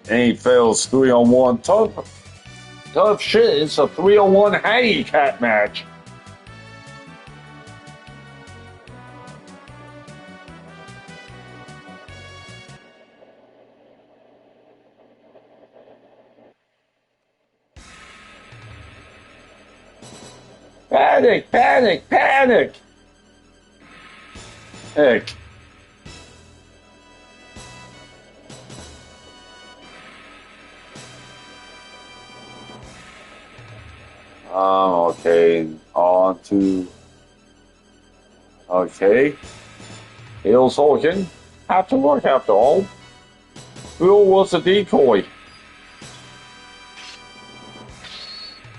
And he fails 3-on-1. Tough shit. It's a 3-on-1 handicap match. Panic, panic, panic! Heck. Okay, on to... Okay. Heels Hulkin. Have to work after all. Who was a decoy?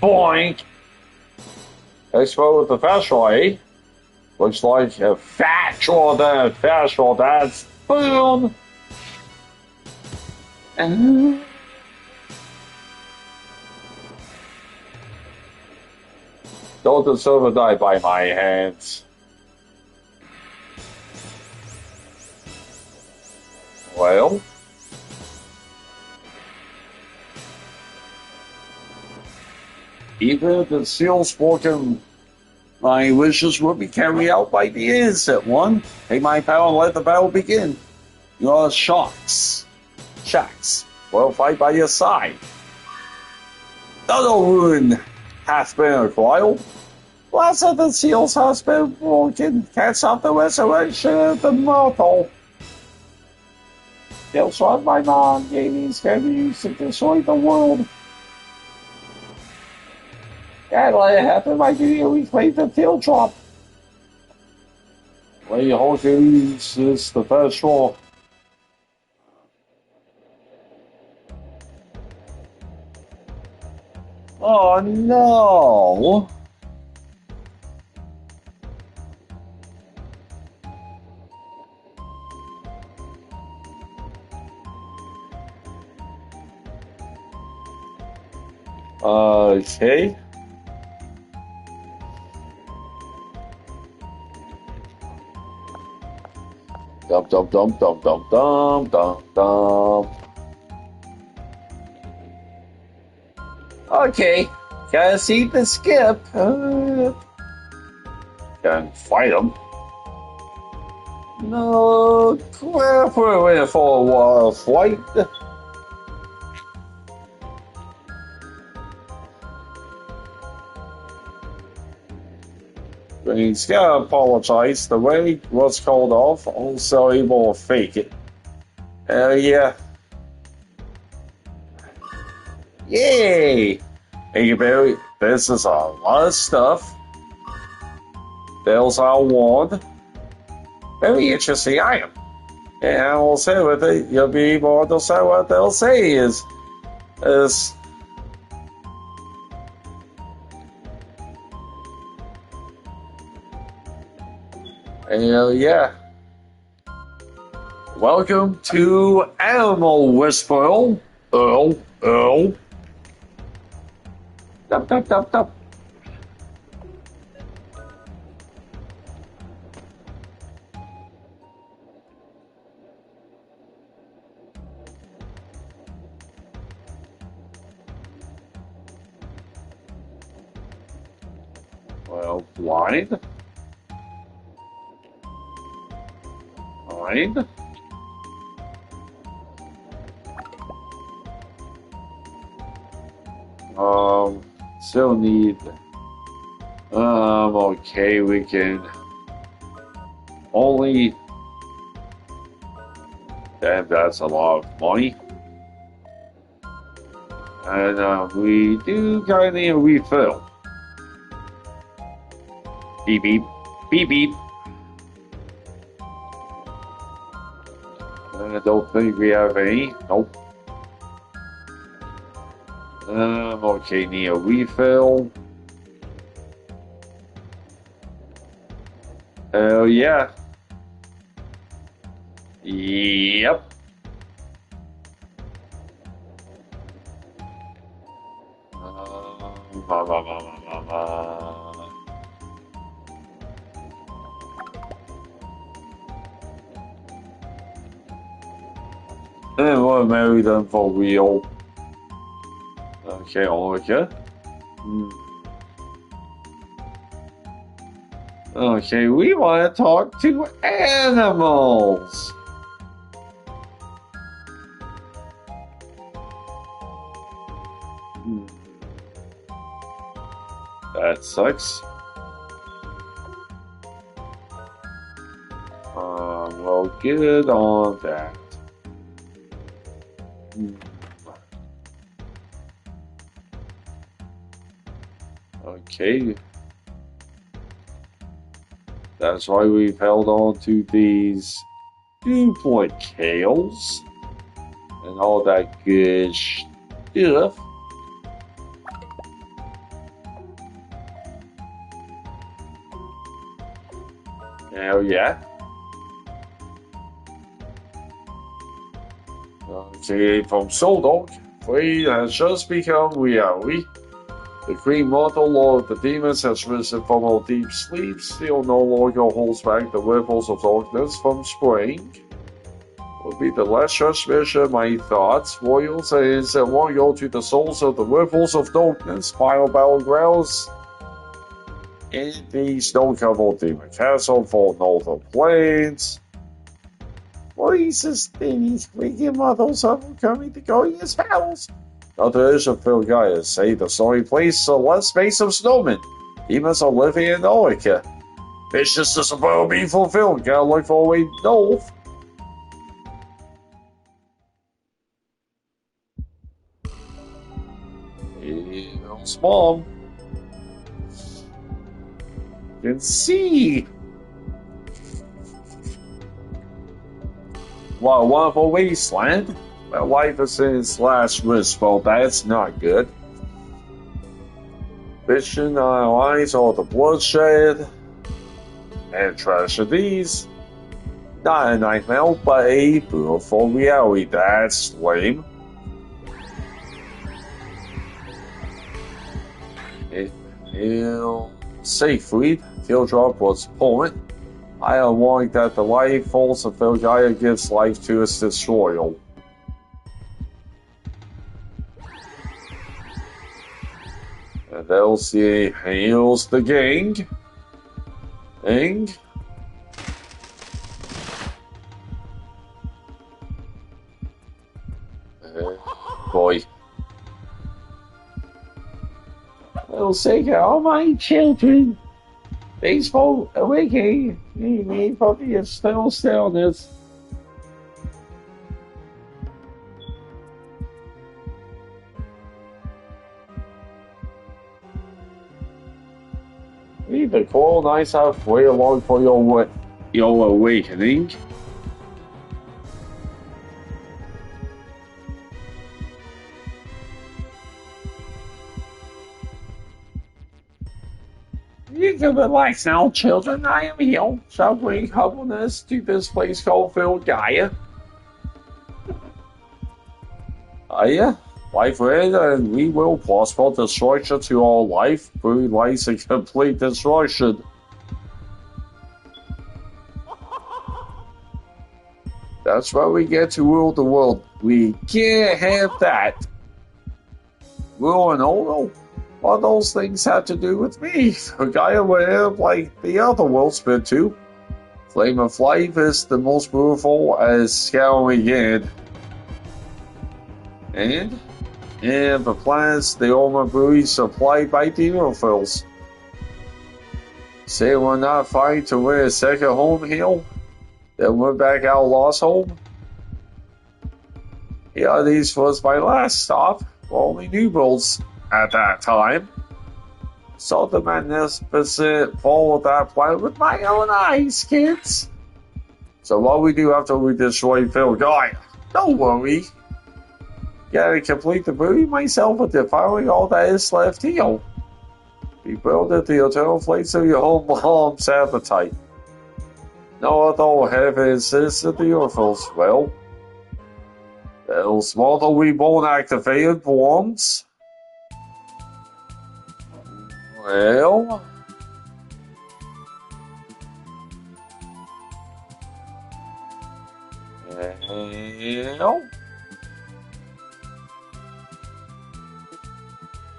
Boink! Expo with the fast draw, eh? Looks like a fat draw than a fast draw. That's boom! Don't deserve to die by my hands. Well. Even if the seal spoken, my wishes will be carried out by the innocent one. Take my power and let the battle begin. You are Sharks. Will fight by your side. Another ruin hath been acquired. Last of the seals has been broken. Can't stop the resurrection of the mortal. They'll swap my mom. Gamings can be used to destroy the world. Can't let it happen. My duty reclaim the tail drop. Lady Hawkins is the first straw. Oh no! Okay. Dump, dump, dump, dump, dump, dump, dump, dump. Okay, gotta see the skip. Can fight him. No, we're waiting for a while fight. He's gotta apologize. The way was called off, also able to fake it. Yeah. Yay! Hey, Barry, this is a lot of stuff. There's our wand. Very interesting item. And I will say with it, you'll be able to understand what they'll say is. Yeah. Welcome to Animal Whisperer, Earl. Stop, stop, stop, stop. Well, blind. Blind. Still need. Okay, we can only. Damn, that's a lot of money. And we do kind of need a refill. Beep beep. Beep beep. I don't think we have any. Nope. Okay, need a refill. Hell yeah. Yep. And we're married them for real. Okay, over here. Okay, we want to talk to animals. That sucks. Well, good on that. Okay. That's why we've held on to these duplicates and all that good stuff. Hell yeah. Okay, from Soldok, Fate has just become reality. The green mortal of the demons has risen from our deep sleep, still no longer holds back the ripples of darkness from spring. Will be the last transmission, my thoughts. Royals is loyal to the souls of the ripples of darkness, final battlegrounds in the snow-covered demon castle for northern plains. What is this thing? These freaking models are coming to go in his house. Another issue of Phil Gaia say the story plays a less space of snowmen. Demons are living in Oika. Vicious is about being fulfilled. Gotta look for a way north. Here's Mom. You can see. What a wonderful wasteland. My life is in its last whisper. That's not good. Vision eyes all the bloodshed and tragedies. Not a nightmare, but a beautiful reality. That's lame. He'll safely. Teardrop was point. I am warning that the life force of Vilgaia gives life to its destroyer. And Elsie hails the gang. Boy. Elsie, all my children. Baseball awakening. Me, puppy, is still stillness. Leave the coral nights halfway along for your awakening. You can relax now, children. I am here. Shall bring humbleness to this place called Vilgaia. Yeah? Life red, and we will possible destruction to all life. Blue lights and complete destruction. That's why we get to rule the world. We can't have that. Ruling all what those things have to do with me. The guy went up like the other world's been too. Flame of Life is the most beautiful as scouring in. And the planets, the armor buoys supplied by the Europhils. Say we're not fighting to win a second home here? Then we're back our lost home? Yeah, these was my last stop. Only new builds at that time. Saw the magnificent fall of that planet with my own eyes, kids. So what we do after we destroy Phil Gaia? Don't worry. Gotta complete the buoy myself with devouring all that is left here. Rebuild it the eternal flames of your home mom's appetite. No other heaven insisted the Europhils. Well, those model reborn activated once. Well,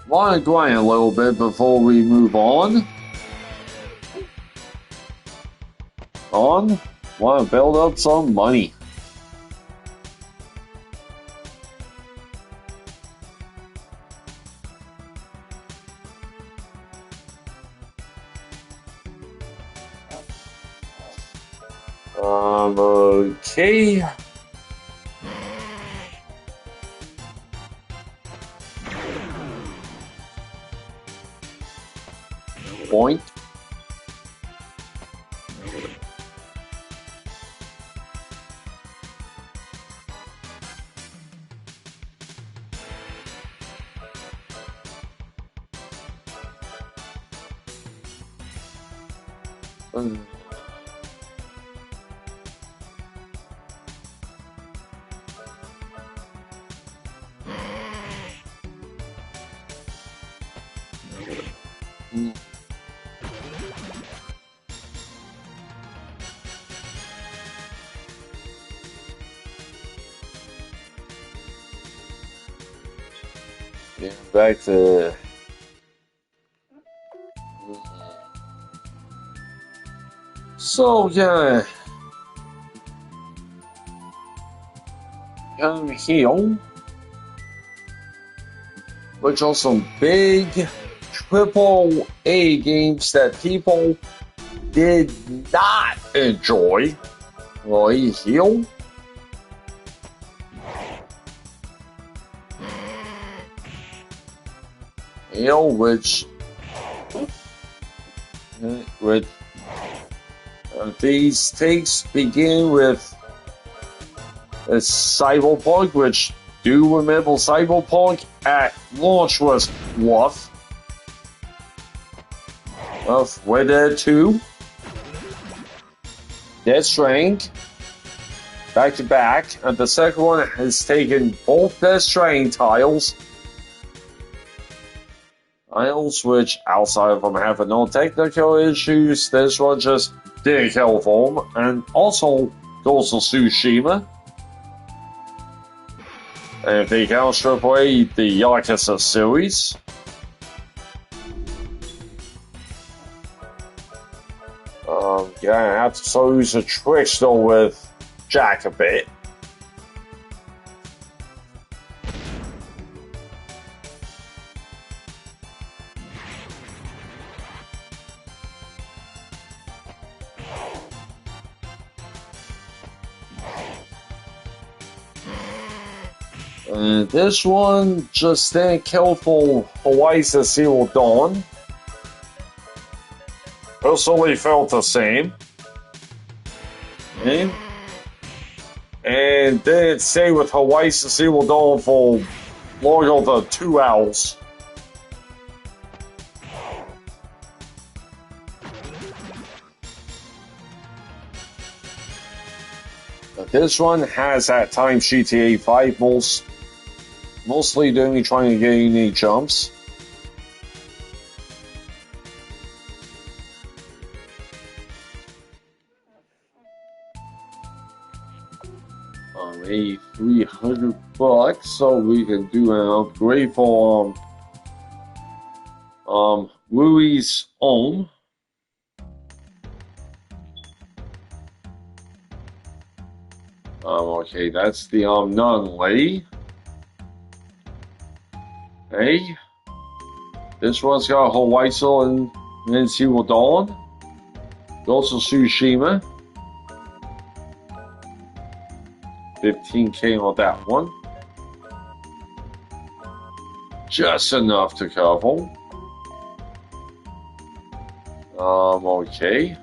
want to grind a little bit before we move on. Want to build up some money. Okay. Point. Yeah, back to so yeah, here, which are some big triple A games that people did not enjoy. Right here. Which these takes begin with Cyberpunk, which do remember Cyberpunk at launch was rough. Red Dead 2, Death Stranding, back to back, and the second one has taken both Death Stranding tiles, which outside of them having no technical issues, this one just didn't kill for them, and also Ghost of Tsushima. And if they count AAA, the Yakuza series. Yeah, I have to still use a trick still with Jack a bit. And this one just didn't kill for Horizon Zero Dawn. Personally felt the same. Okay. And didn't stay with Horizon Zero Dawn for longer than 2 hours. But this one has at times GTA 5 most mostly they're only trying to gain any jumps. A $300, so we can do an upgrade for Rui's own. Okay, that's the Nunley. Hey, this one's got Hoaisel and Zero Dawn. Also Tsushima. 15K on that one. Just enough to cover. Okay.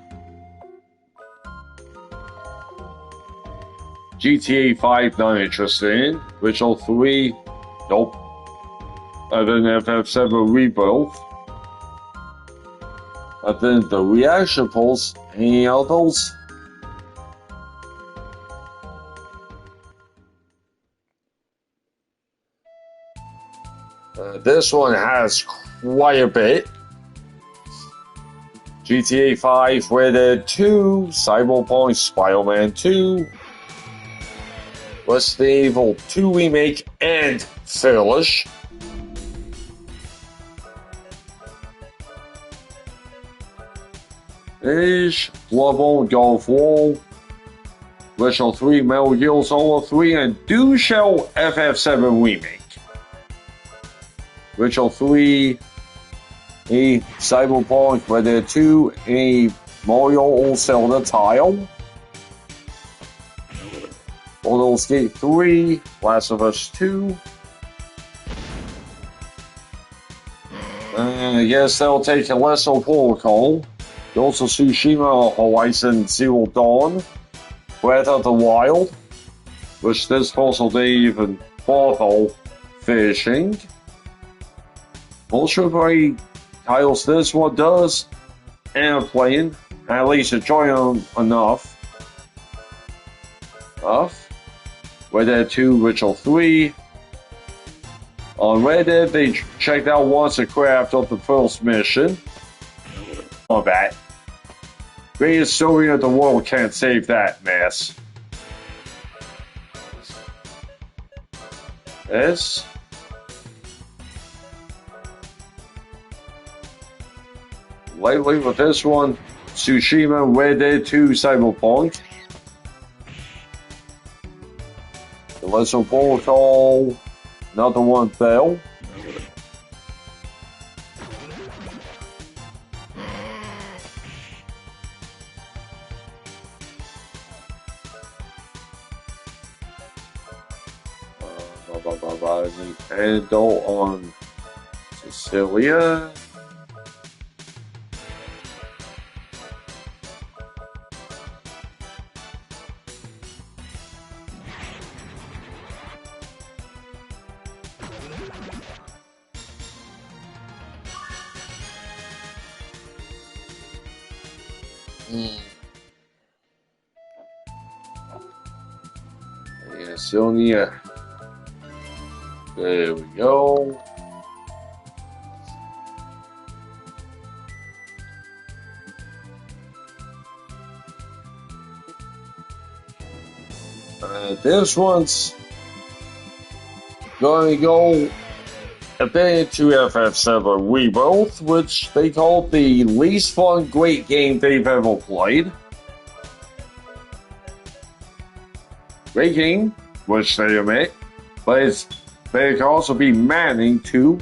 GTA 5, not interested in. Witcher 3, nope. And then FF7 Rebirth. And then the reaction polls, any others? This one has quite a bit. GTA 5, Red Dead 2, Cyberpunk, Spider-Man 2, Resident Evil 2 Remake, and Village. Ish, Bloodborne, God of War, Witcher 3, Metal Gear Solid 3, and DualShock FF7 Remake. Witcher 3, a Cyberpunk, Red Dead 2, a Mario or Zelda tile, Baldur's Gate 3, Last of Us 2. I guess they'll take a lesser protocol. Also Tsushima, Horizon Zero Dawn, Breath of the Wild, which this also they even bother fishing. Also very titles this one does, and playing, at least enjoying enough. Red Dead 2, Witcher 3. On Red Dead, they checked out once the craft of the first mission. Not bad. Greatest story of the world can't save that mess. Yes. Lately with this one, Tsushima, Red Dead 2, Cyberpunk. The Lesser Protocol, another one fell. Nintendo on Sicilia. Yeah, Sony. There we go. This one's going to go a bit to FF7 Rebirth, which they called the least fun great game they've ever played. Great game, which they admit, but they can also be manning too.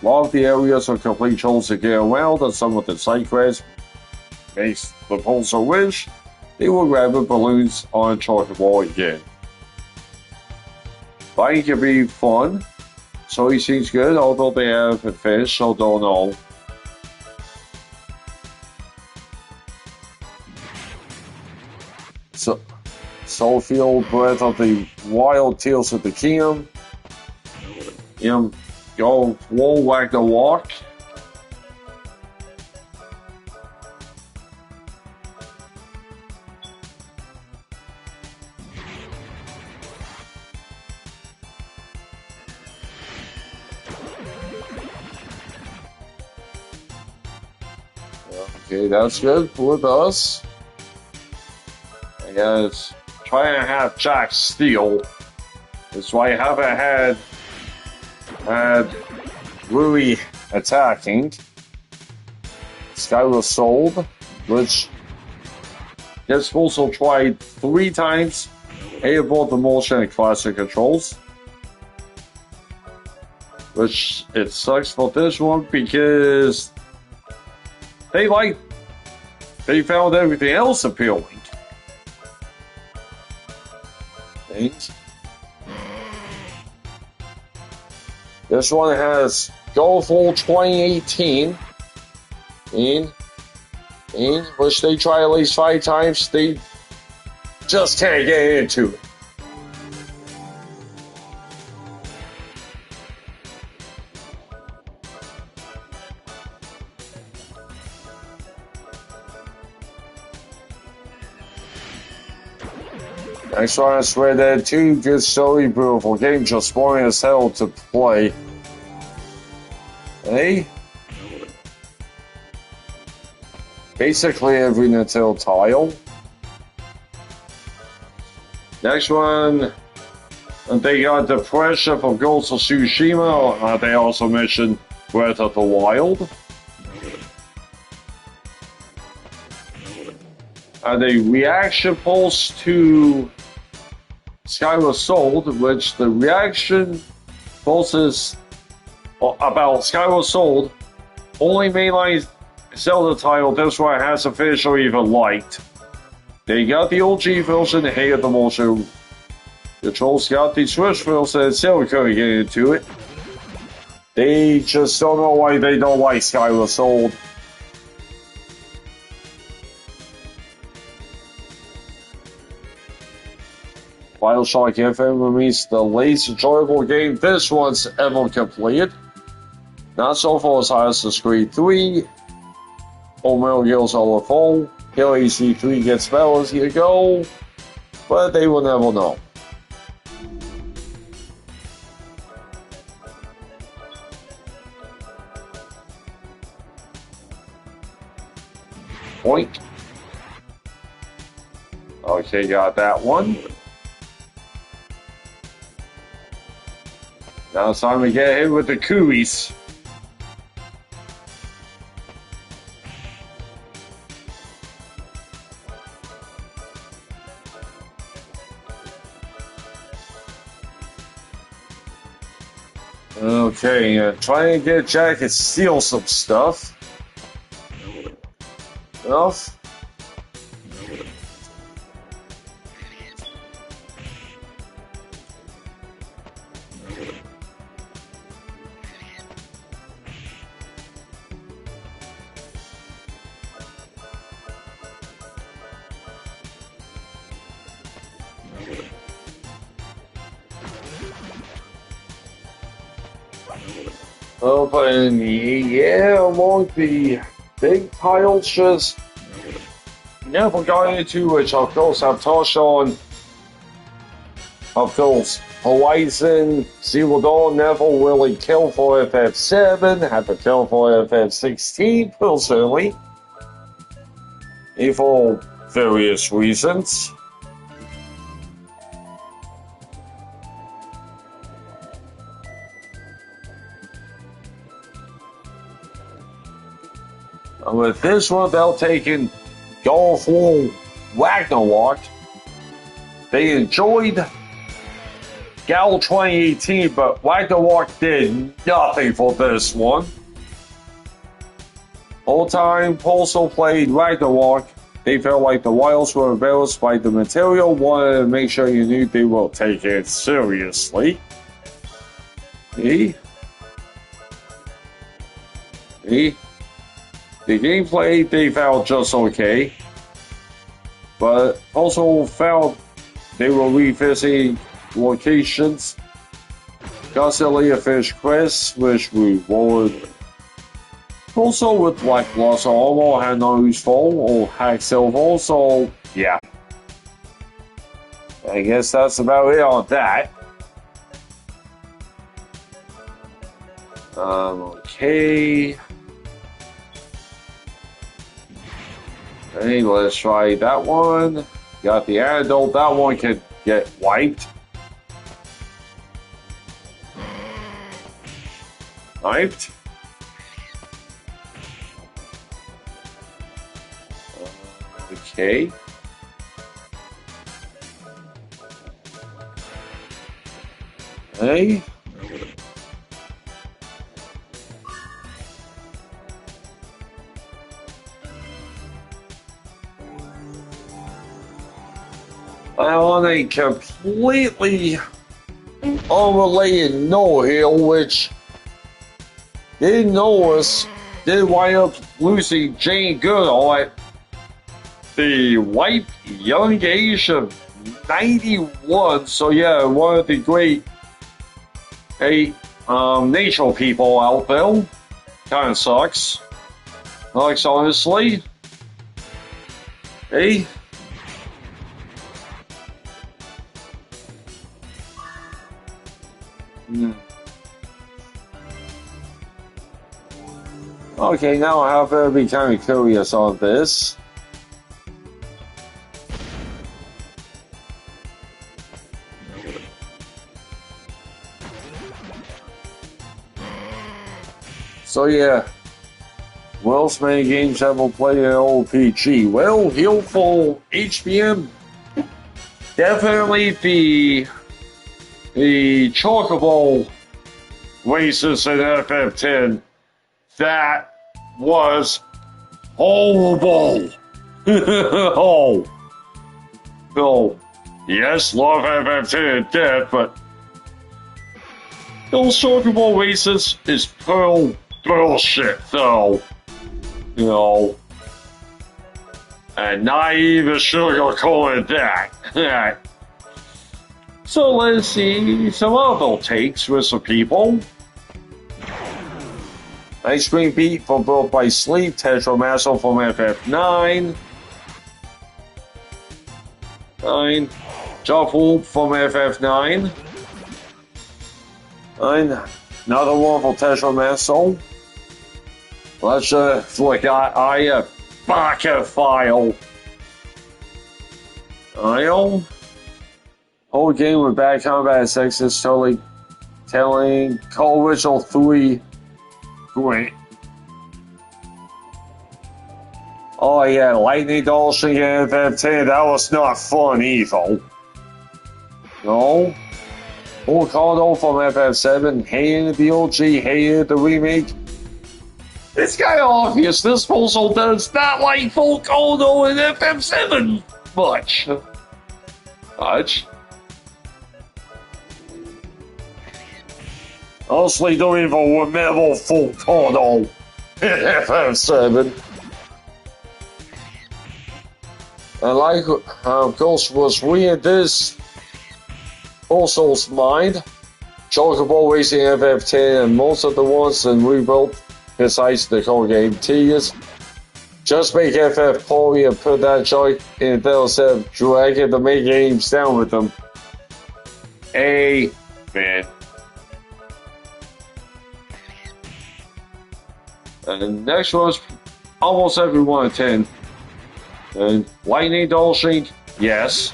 A lot of the areas are complete chores to get around, and some of the side quests makes the pulsar wish they would rather balloons on chocolate wall again. Flying can be fun, so he seems good, although they have a fish, so don't know. So, Soulfield, Breath of the Wild, Tears of the Kingdom. Go Wall Whack the Walk. Okay, that's good with us. I guess try and have Jack steal. That's why I haven't had Rui attacking. Sky was sold, which gets also tried 3 times. Able the motion and classic controls. Which it sucks for this one because they found everything else appealing. Thanks. This one has GoFull 2018 in which they try at least 5 times. They just can't get into it. Next one is Red Dead 2, good story, beautiful game, just boring as hell to play. Hey? Basically every Nintendo tile. Next one, they got the pressure from Ghost of Tsushima. They also mentioned Breath of the Wild. The reaction pulse to Skyward Sword, which the reaction pulses about Skyward Sword only mainline Zelda title this one has officially even liked. They got the OG version, hated the motion controls, got the Switch version, and still couldn't get into it. They just don't know why they don't like Skyward Sword. BioShock Infinite remains the least enjoyable game this one's ever completed. Not so far as Assassin's Creed 3, or Metal Gear Solid 4, Halo AC3 gets better as you go, but they will never know. Point. Okay, got that one. Now it's time to get hit with the Kuis. Okay, trying to get Jack to steal some stuff. Enough. But yeah, among the big tiles, just never got into, which of course I've touched on. Of course, Horizon Zero Dawn never really killed for FF7, had to kill for FF16 personally, for various reasons. With this one, they'll taking GoFull Ragnarok. They enjoyed Gal 2018, but Ragnarok did nothing for this one. All time also played Ragnarok. They felt like the Wilds were embarrassed by the material, wanted to make sure you knew they will take it seriously. See? See? The gameplay they found just okay, but also found they were revisiting locations. Godzilla Fish Quest, which we would also with lackluster armor, had no useful or hack silver, so yeah. I guess that's about it on that. Okay. Hey, let's try that one. Got the antidote. That one could get wiped. Wiped. Okay. Hey. On a completely unrelated note here, which didn't know us, did wind up losing Jane Goodall at the ripe young age of 91. So yeah, one of the great nature people out there. Kind of sucks. Alex, honestly. Hey. Okay, now I have to be kind of curious on this. So yeah, Wells many games have played in OPG. Well, Healful HBM, definitely the Chocobo races in FF10. That was horrible. Oh, no. Yes, love FF10 to death, but those Chocobo races is pearl bullshit, though. You know, and not even sugarcoating that. So let's see some other takes with some people. Ice Cream Beat from Built by Sleep, Tetramasso from FF9. 9. Jump Whoop from FF9. 9. Another one for Tetramasso. Let's look at Baka File. Isle. Whole game with bad combat sex is totally telling. Co-original 3. Great. Oh yeah, Lightning Dolphin and FF10, that was not fun either. No. Full Kodo from FF7, hated the OG, hated the remake. It's kind of obvious this puzzle does not like Full Kodo and FF7 much. Honestly, don't even remember Full Kodo in FF7. And like Ghost was reading this Also's mind, Chocobo Racing FF10 and most of the ones in Rebuilt, besides the core game, tedious. Just make FF Poly and put that joint in instead of dragging the main games down with them. Amen. And the next one's almost every 1 of 10. And Lightning Dolphin, yes.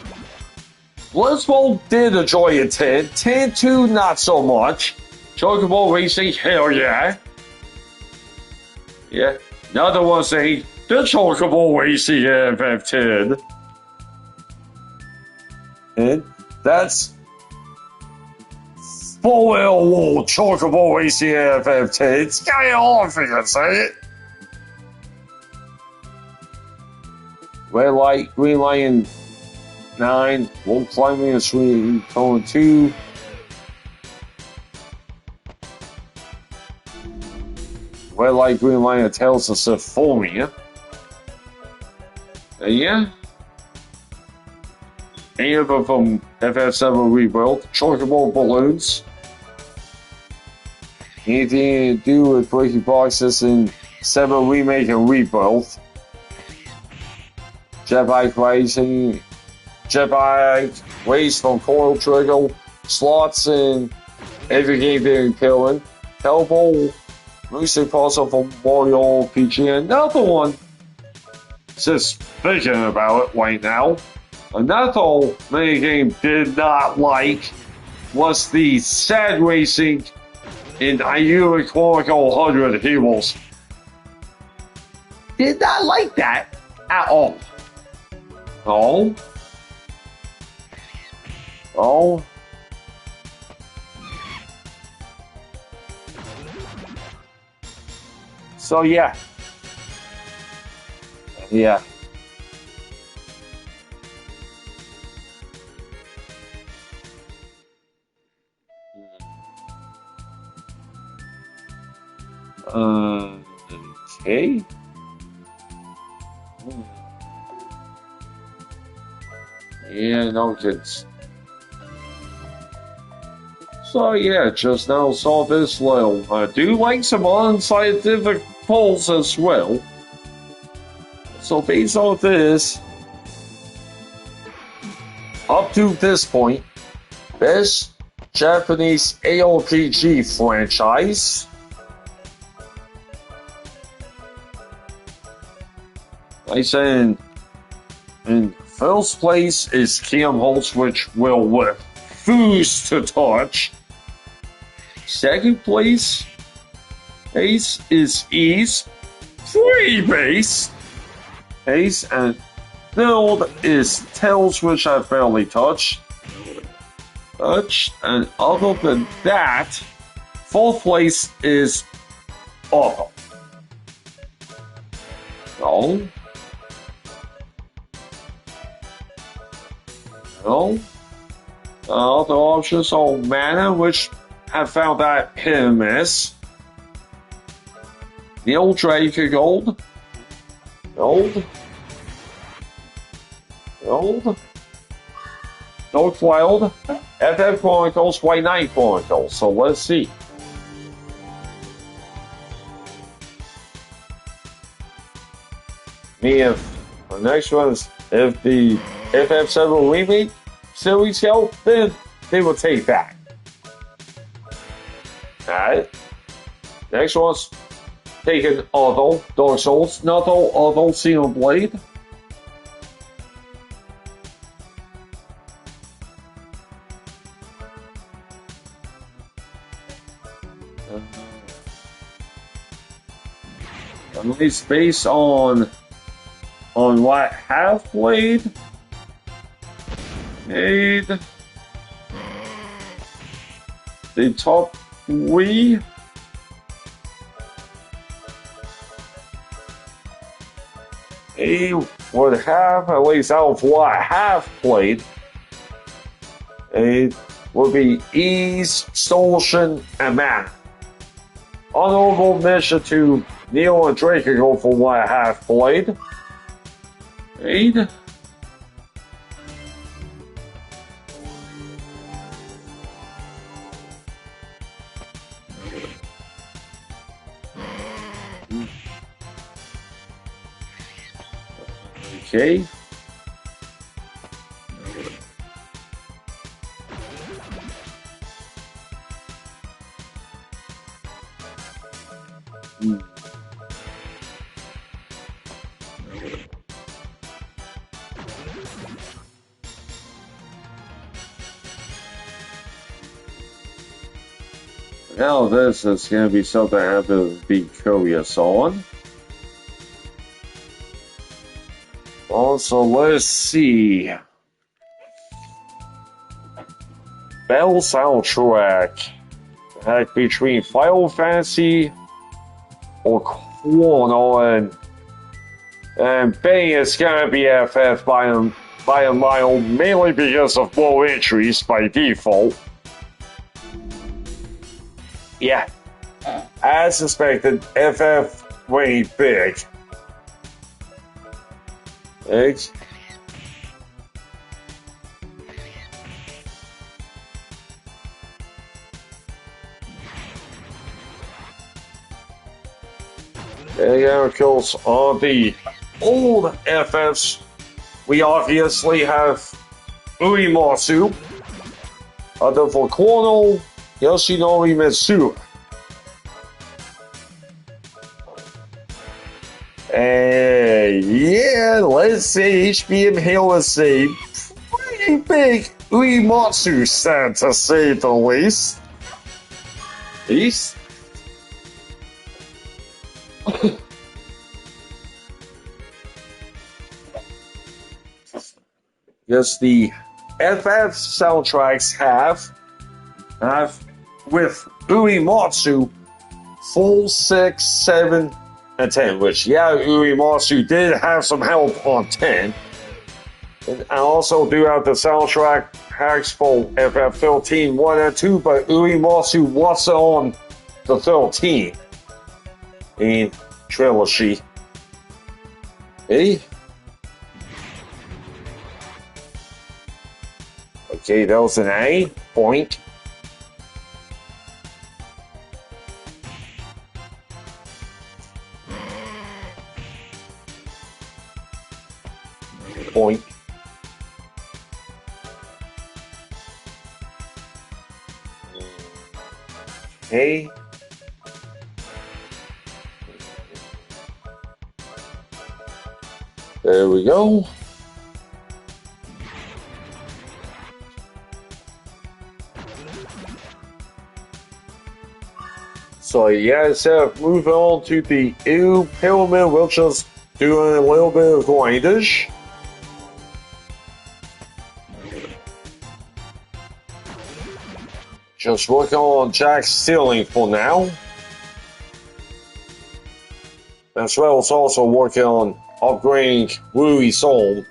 Blitzball did enjoy it 10. 10-2, not so much. Chocobo Racing, hell yeah. Yeah. Another one saying the Chocobo Racing FF10. And that's full L Chocobo Racing FF10. It's kind of obvious, ain't it? Red Light, Green Lion 9, Wolf Climbing and Sweet Cone 2. Red Light, Green Lion, Tales of Symphonia. And yeah. Any of them from FF7 Rebuilt. Chocobo Balloons. Anything to do with breaking boxes in 7 Remake and Rebuilt. Jetbike Racing, Jetbike Race from Coil Trigger, slots in every game being killing, Hellboy, Music Puzzle from Mario PG, and another one just thinking about it right now. Another minigame did not like was the sad racing in Ayuri Chronicle 100 Heroes. Did not like that at all. Oh. Oh. So yeah. Yeah. Okay. Yeah, no kids. So yeah, just now saw this little. I do like some unscientific polls as well. So based on this, up to this point, best Japanese ARPG franchise. I said in first place is Kingdom Hearts, which will refuse to touch. Second place is Ys, free base. Ace and third is Tails, which I barely touched. And other than that, fourth place is Auto. No. No. Other options are Mana, which I found that hit and miss. Neil Drake Gold. Gold. Dark Wild. FF Chronicles, White Knight Chronicles. So let's see. If the next one is if the FF7 remake series go, then they will take that. Alright. Next one's taking Auto, Dark Souls, not Auto, Xenoblade. At least based on what I have played, made the top 3. Would have, at least out of what I have played, it would be Ys, Solution, and Man. Honorable mention to Neil and Draco for what I have played. Aid. Okay. Now this is going to be something I have to be curious on. Also, let's see. Battle soundtrack. Like between Final Fantasy or Chrono and Bang is gonna be FF by a mile, mainly because of more entries by default. Yeah, as suspected, FF way big. Eggs. And of course, on the old FFs, we obviously have Uematsu. Other for Chrono, Yoshinori Mitsu. And Yeah, let's say HBM Hill is a pretty big Uematsu set, to say the least. East? Yes, the FF soundtracks have with Uematsu 4, 6, 7, and 10, which, yeah, Uematsu did have some help on 10. And I also do have the soundtrack packs for FF13 1 and 2, but Uematsu was on the 13 in trilogy. Eh? Okay, that was an A point. Point. Okay. There we go. So yeah, so moving on to the EU Pyramid, we'll just doing a little bit of grindage. Just working on Jack stealing for now. As well as also working on upgrading Rui's home.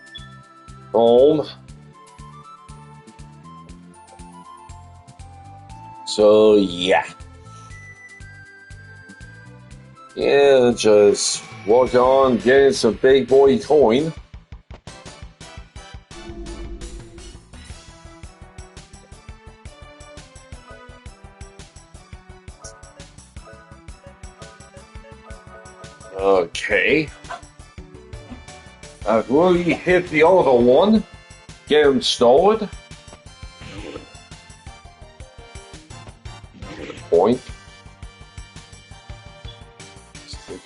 So yeah. Yeah, just work on getting some big boy coin. Okay. I've really hit the other one. Get him started. Point.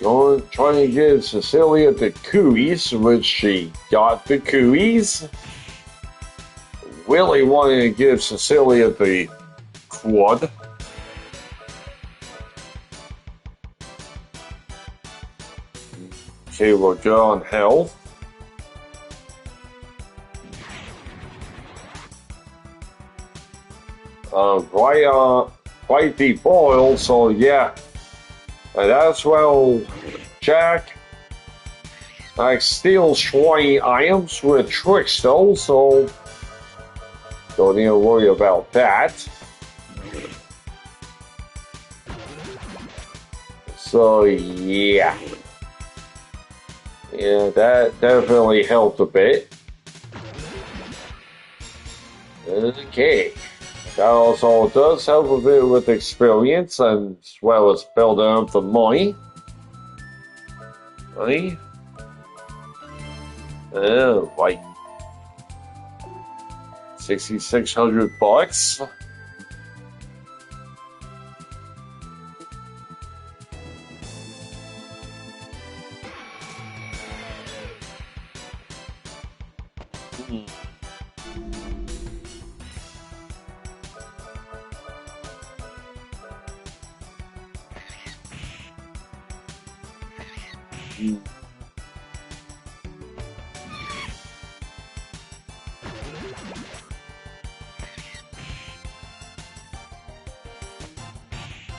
Going, trying to give Cecilia the cooties, which she got the cooties. Willie wanted to give Cecilia the quad. Okay, we're good on health. Quite deboiled, so yeah. And as well, Jack, I steal 20 items with Trickstone, so don't need to worry about that. So yeah. Yeah, that definitely helped a bit. Okay. That also does help a bit with experience and as well as building up the money. Money? Oh, like 6,600 bucks.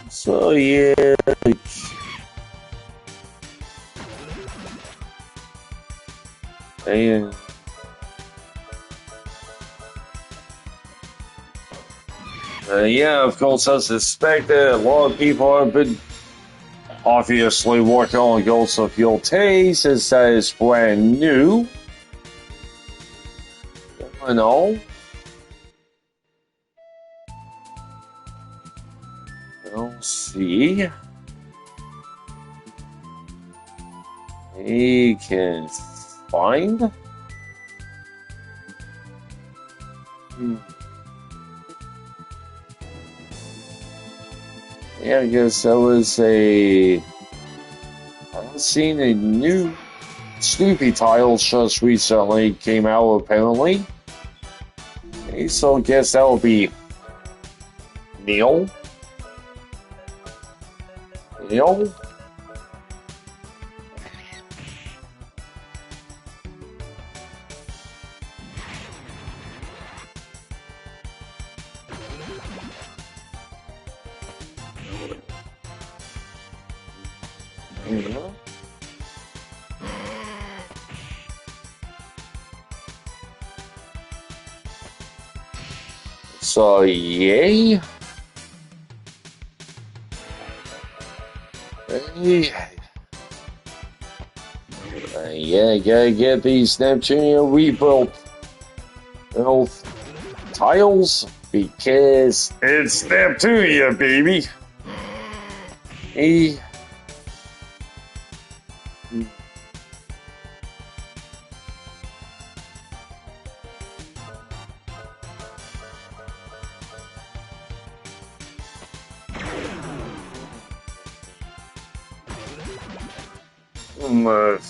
So yeah. And yeah, of course, as expected, a lot of people have been obviously working on Ghosts of Yultai since that is brand new. And all. We'll see. He can find. Yeah, I guess that was a. I haven't seen a new Snoopy tiles just recently came out, apparently. Okay, so I guess that would be Neil. Neil? Mhm. So, yay. Yeah, gotta get these Neptunian rebuilt tiles because it's Neptunia, baby. Hey.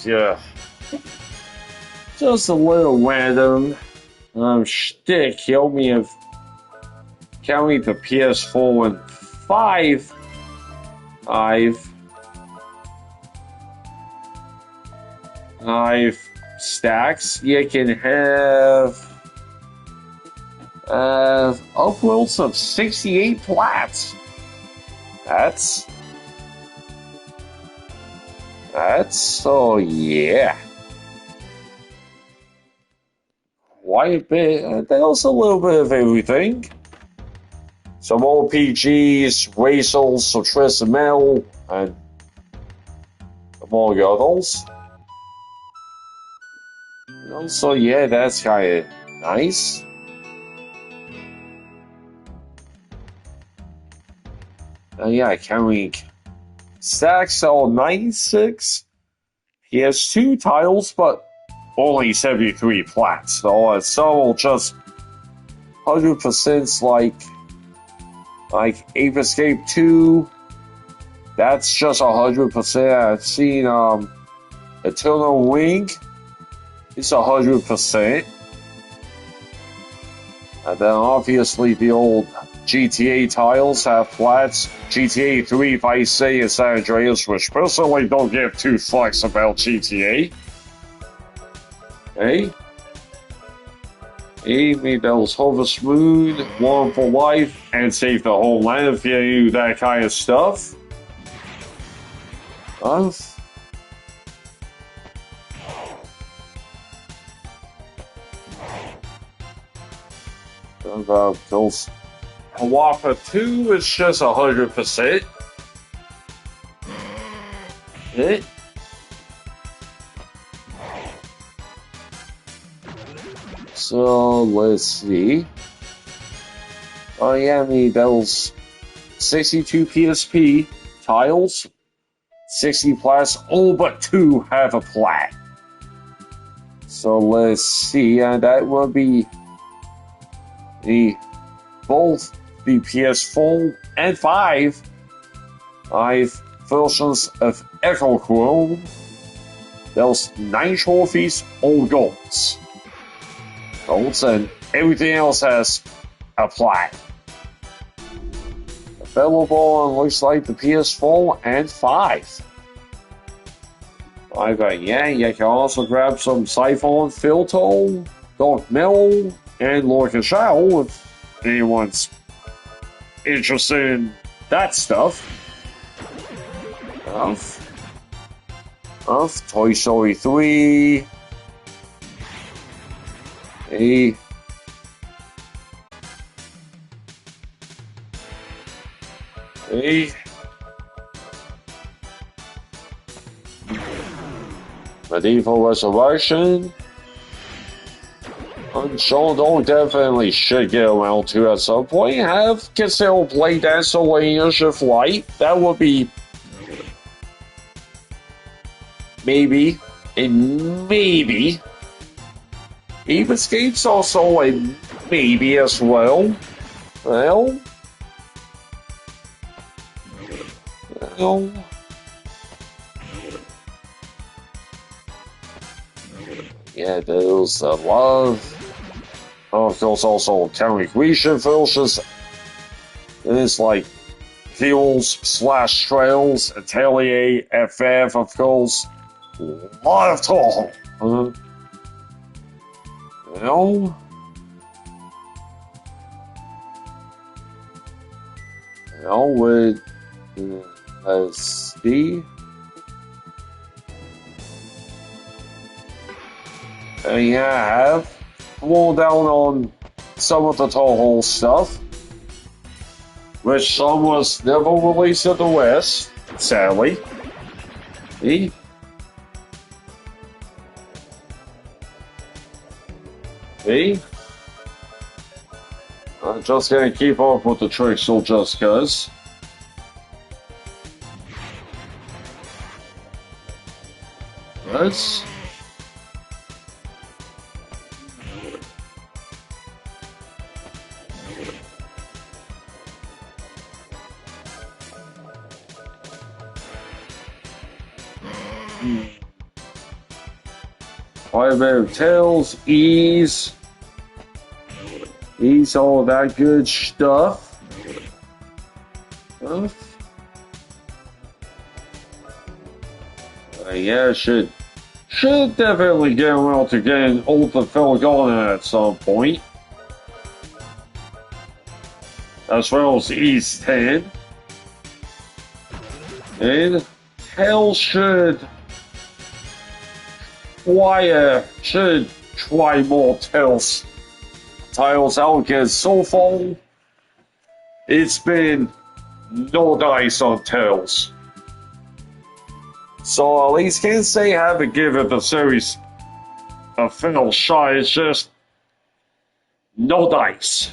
Yeah. Just a little random shtick. Help me if counting the PS4 and 5. I've stacks. You can have upwards of 68 plats. That's so yeah. Quite a bit. There's a little bit of everything. Some RPGs, Racels, Soltris and Metal, and among others. So yeah, that's kind of nice. Yeah, counting stacks all 96 PS2 titles, but only 73 plats. So some just 100% like Ape Escape 2. That's just 100%. I've seen Eternal Wing. It's 100%. And then obviously the old GTA tiles have plats. GTA 3, Vice City, and San Andreas, which personally don't give two fucks about GTA. Hey? Hey, maybe that was Harvest Moon, One for Life, and Save the Homeland if you do that kind of stuff. Those Hawapa 2 is just 100%. It. So let's see. Oh yeah, I mean those 62 PSP tiles, 60 plats, all but 2 have a plat. So let's see, and that will be both the PS4 and 5 versions of Echochrome. Those 9 trophies, all golds. Golds, and everything else has a plat. Available on looks like the PS4 and 5. Yeah, you can also grab some Siphon, Filto, Dark Metal, and Lorca Shao if anyone's interested in that stuff. Of Toy Story 3. Medieval Resurrection. Until Dawn definitely should get around to at some point. Have considered playing Castlevania Shift Light. That would be maybe Ape Escape's also a maybe as well. Well. Yeah, there's a lot of course, also communication features. It's like fuels/trails, Atelier, FF, of course. A lot of talk. You know? You know, with, let's see. And yeah, I have rolled down on some of the Toho stuff, which some was never released in the West, sadly. See? See? I'm just gonna keep up with the Trixel just cause. Let's... Five Tails, Ease, all that good stuff. Yeah, should definitely get around to getting Ultra Felgona at some point. As well as East 10. And Tails should try more Tails out, because so far it's been no dice on Tails. So at least can't say I haven't given the series a fair shot, it's just no dice.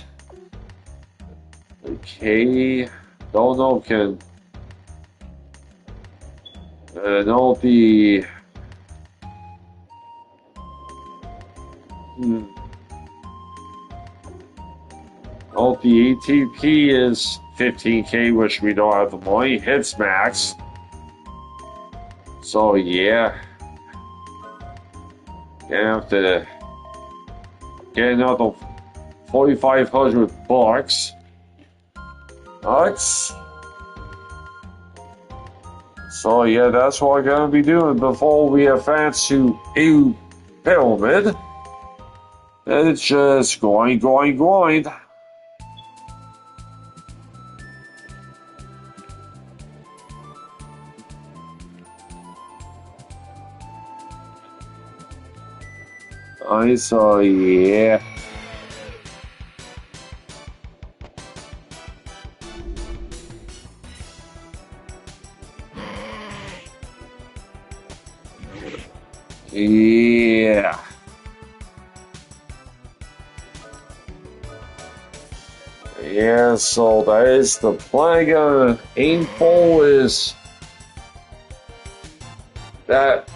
Okay, don't know, can no the oh, the ATP is 15k, which we don't have the money. Hits max. So yeah, gonna have to get another 4,500 bucks. So yeah, that's what I'm gonna be doing before we advance to EU Pyramid. And it's just going. So yeah. Yeah. Yeah, so that is the plan. Gonna aim for is that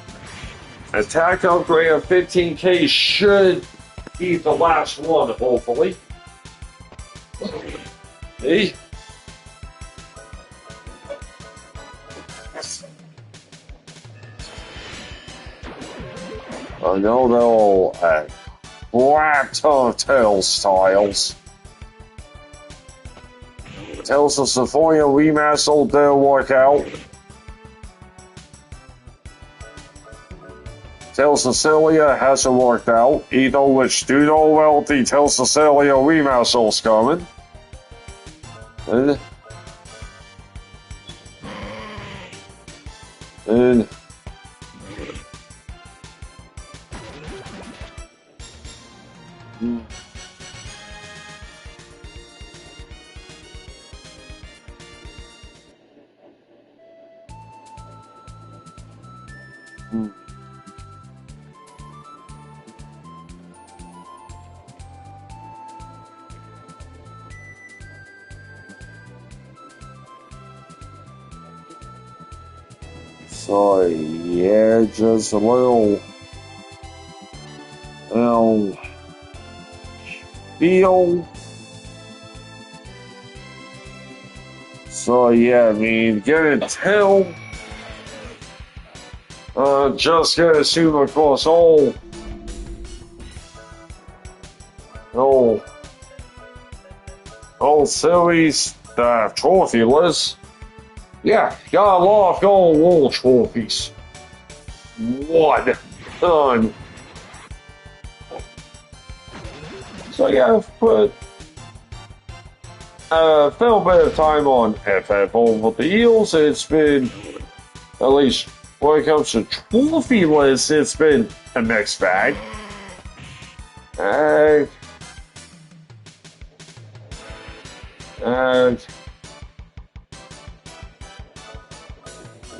attack upgrade of 15k should be the last one, hopefully. Hey. I know they'll crap ton of Tails styles. Tails of Symphonia Remaster didn't work out. Tales of Celia hasn't worked out, either, which do know well the Tales of Celia Remaster is coming. And so yeah, just a little feel. So yeah, I mean, get tell. Just gonna assume, of course, all Oh, series, the trophy list. Yeah, got a lot of gold wall trophies. One ton. So yeah, I've put a fair bit of time on FF over the years. It's been, at least when it comes to trophy lists, it's been a mixed bag.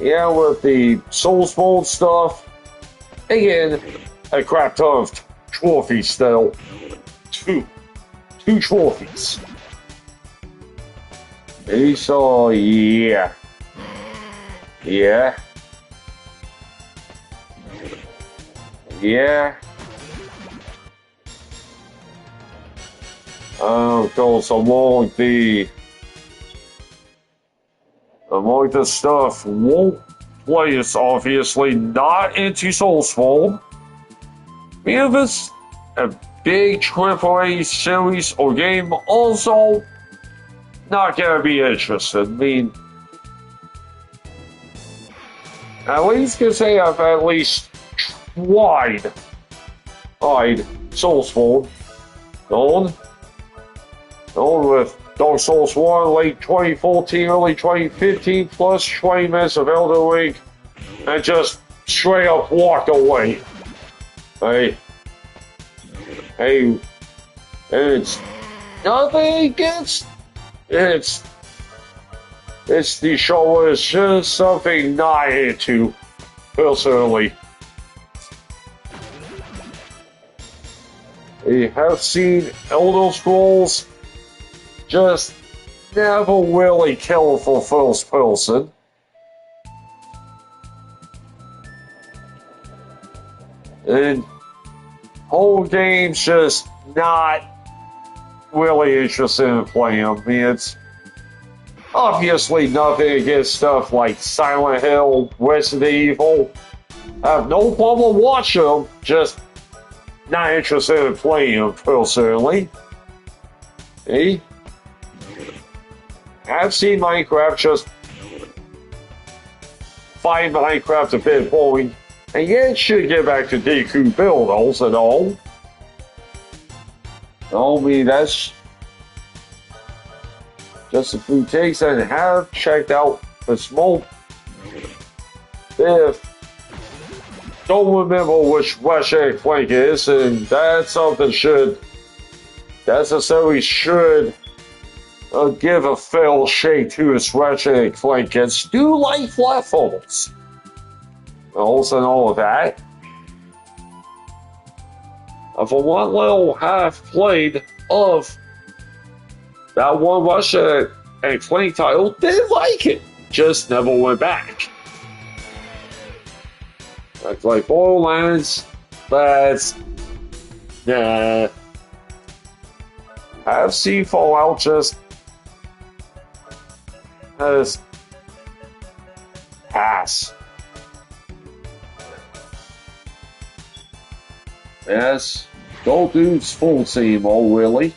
Yeah, with the Soulsborne stuff, again, a crap ton of trophies still. Two trophies. So, yeah. Goes among the stuff won't players obviously not into Soulsborne. If it's a big AAA series or game, also not gonna be interested. I mean, at least can say I've at least tried Soulsborne. On with Dark Souls 1, late 2014, early 2015, plus 20 minutes of Elden Ring, and just straight up walked away. Hey, it's nothing against. It's the show is just something not into, personally. I have seen Elder Scrolls just never really kill for first person. And whole game's just not really interested in playing them. I mean, it's obviously nothing against stuff like Silent Hill, Resident Evil. I have no problem watching them, just not interested in playing them personally. Hey? I've seen Minecraft, just find Minecraft a bit boring, and yet should get back to Deku Builders and all. I mean, that's just a few takes, and have checked out the smoke. If don't remember which Ratchet & Clank is, and that's something necessarily should give a fair shake to its Ratchet & Clank. It's do like platforms. Also and all of that. For one little half played of that one Ratchet & Clank title, did like it. Just never went back. Like Borderlands, that's nah. I've seen Fallout just as pass. Yes, Gold Dude's full team, oh really?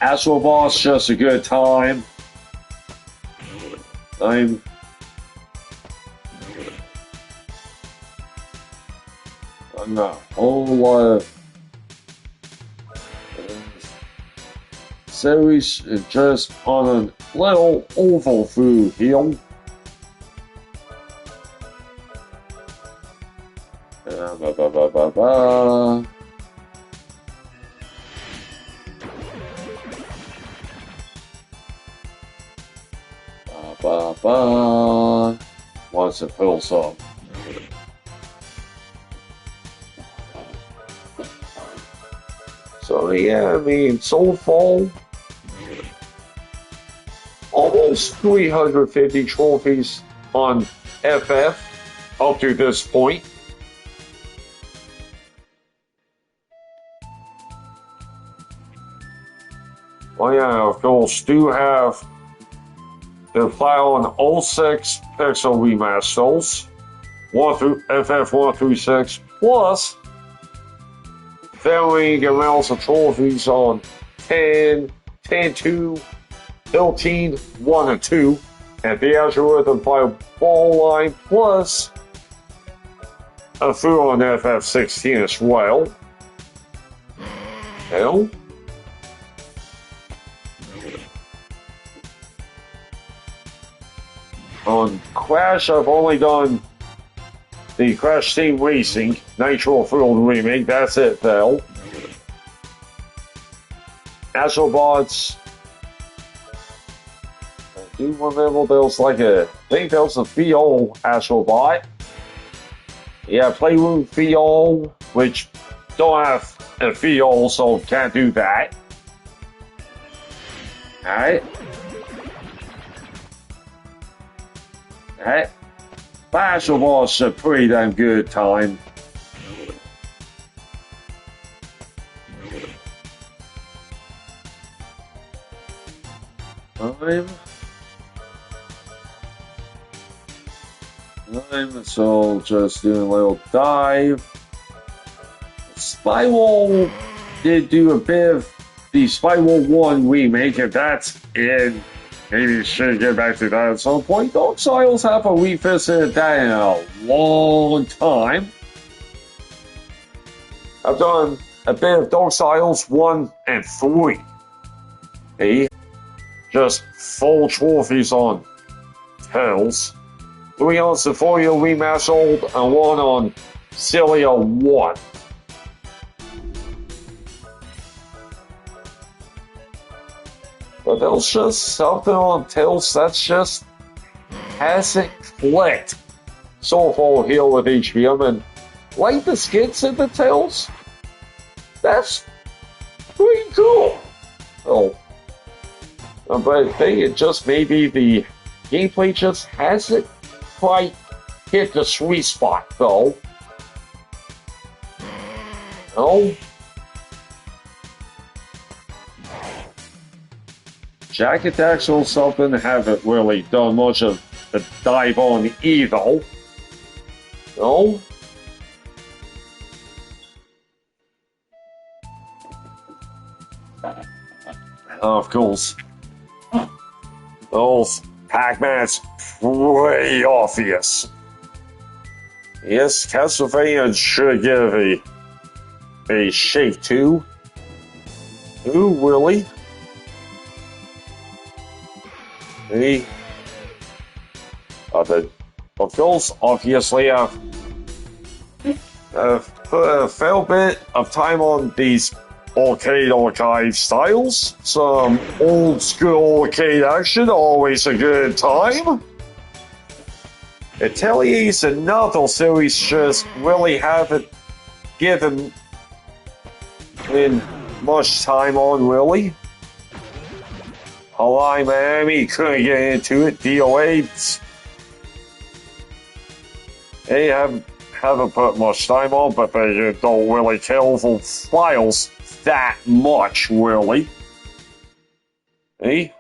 Astro Boss, just a good time. I'm a whole lot of series just on a little overview here. Once it fills up. So yeah, I mean, so far, almost 350 trophies on FF up to this point. Well, yeah, of course, do have the file on 06 Pixel remasters, FF 1 through 6, plus varying amounts of trophies on 10, 10, 2, 13, 1, and 2, and the algorithm Fireball line plus a through on FF16 as well. Hell. On Crash, I've only done the Crash Team Racing Nitro Fueled Remake. That's it, though. Astrobots. I do remember there was like I think there was a VO Astrobot. Yeah, Playroom VO, which don't have a VO, so can't do that. Alright. Alright. Battle was a pretty damn good time. So just doing a little dive. Spyro did do a bit of the Spyro 1 remake. If that's in, maybe you should get back to that at some point. Darksiders have a revisited that in a long time. I've done a bit of Darksiders 1 and 3. Hey, just full trophies on Tails. 3 on Symphonia Remastered and 1 on Cilia 1. But there's just something on Tails that's just hasn't clicked so far here with HBM, and like the skits in the Tails, that's pretty cool. Oh, but I think it just maybe the gameplay just hasn't quite hit the sweet spot, though. No. Jak Attack or something haven't really done much of a dive on either. No. Of course. Those Pac-Man's pretty obvious. Yes, Castlevania should give a shake too. Ooh, really? Hey. Of course, obviously, I've put a fair bit of time on these arcade styles. Some old school arcade action, always a good time. Ateliers and Novel series just really haven't given in much time on, really. Hawaii, Miami, couldn't get into it. DOA, they haven't put much time on, but they don't really kill the files that much, really. Hey?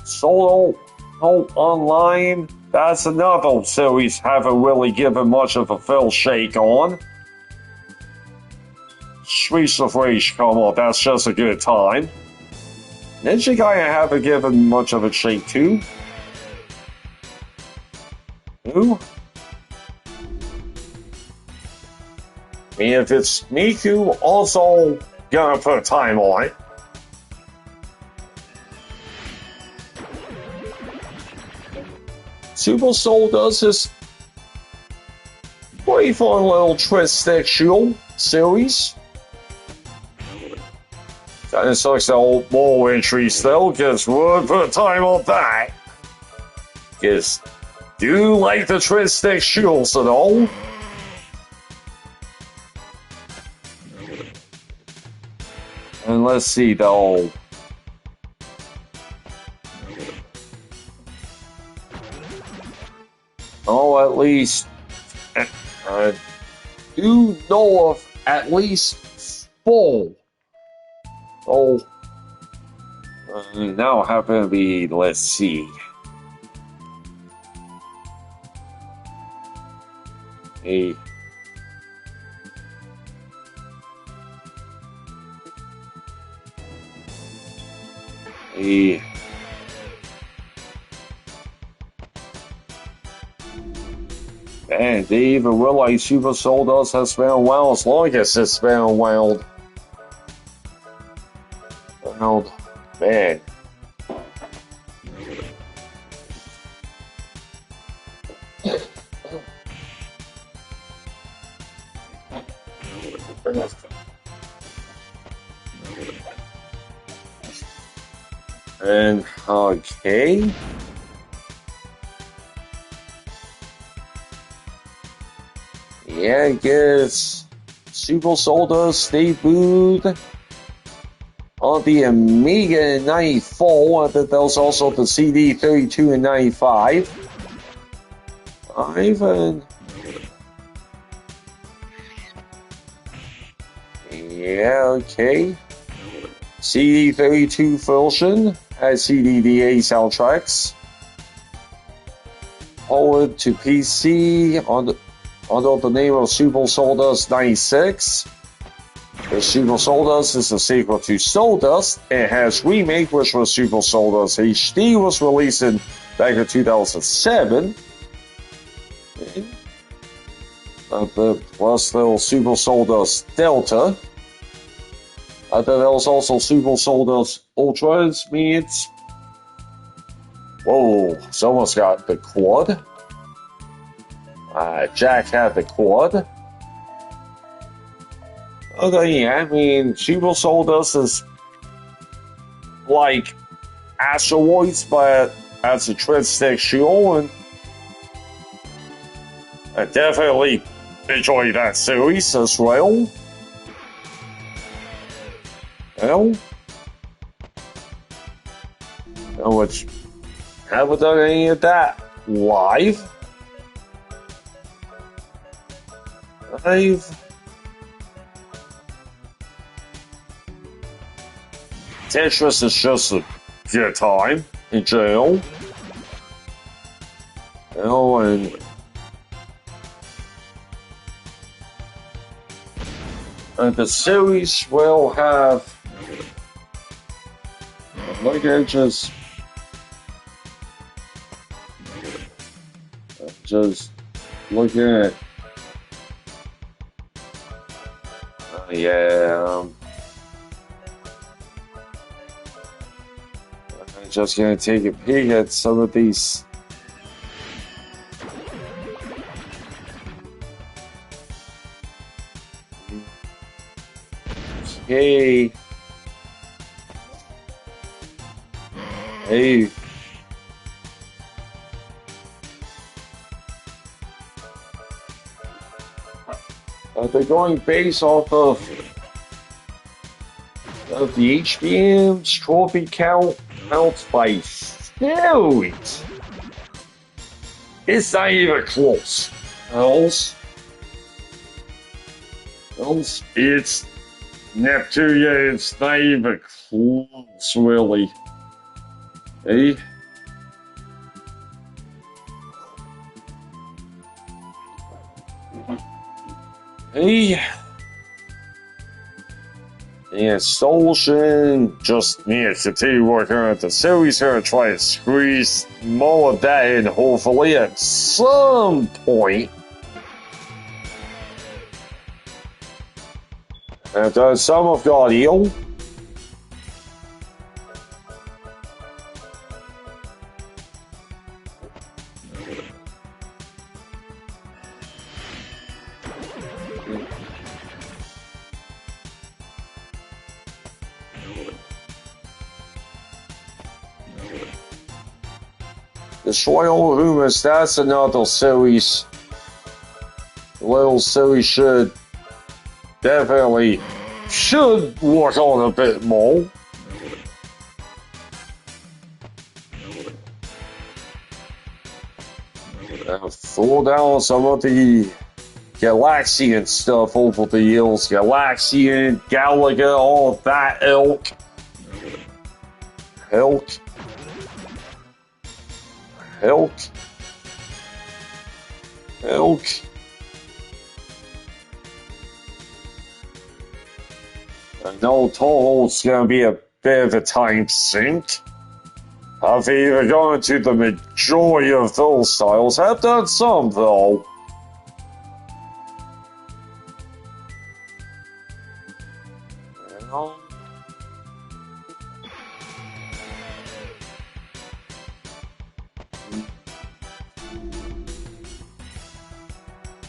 Solo Online, that's another series haven't really given much of a full shake on. Streets of Rage, come on, that's just a good time. Ninja Gaiden haven't given much of a shake to. Who? I mean, if it's Miku, also gonna put time on it. Super Soul does this pretty fun little Twist-Stick-Shoot series. Kinda sucks that old ball entry still, because we'll put time on that. Because do like the Twist-Stick-Shoots at all? And let's see though. Oh, at least I do know of at least 4. Oh, now happen to be, let's see. The and they even realize Super Stardust has been around as long as it's been around. Oh, man. And okay. Yeah, I guess Super Stardust debuted on the Amiga in 94, and then there was also the CD32 in 95. Ivan. Yeah, okay. CD32 version has CDDA soundtracks. Forward to PC under the name of Super Stardust 96. The Super Stardust is a sequel to Stardust. It has remake, which was Super Stardust HD, was released back in 2007. Plus there was Super Stardust Delta. Then there was also Super Stardust Ultra. It means, whoa, someone's got the quad. Jack had the quad. Okay, yeah, I mean, Super Stardust is like asteroids, but as a transsexual, and I definitely enjoy that series as well. Which haven't done any of that live. Tetris is just a good time in general. And the series will have, like I just looking at, I'm just gonna take a peek at some of these. Okay. Hey. They're going based off of the HBM's trophy count by series. It's not even close. Else, it's Neptunia. It's not even close, really. Hey. Hey. Yeah, Solshin just needs to continue working on the series here and try to squeeze more of that in, hopefully, at some point. And some of Guardian. Destroy All Humans, that's another series. The little series should work on a bit more. Throw down some of the Galaxian stuff over the years. Galaxian, Galaga, all of that ilk. I know Toho's gonna be a bit of a time sink. I've even gone to the majority of those styles. I've done some, though.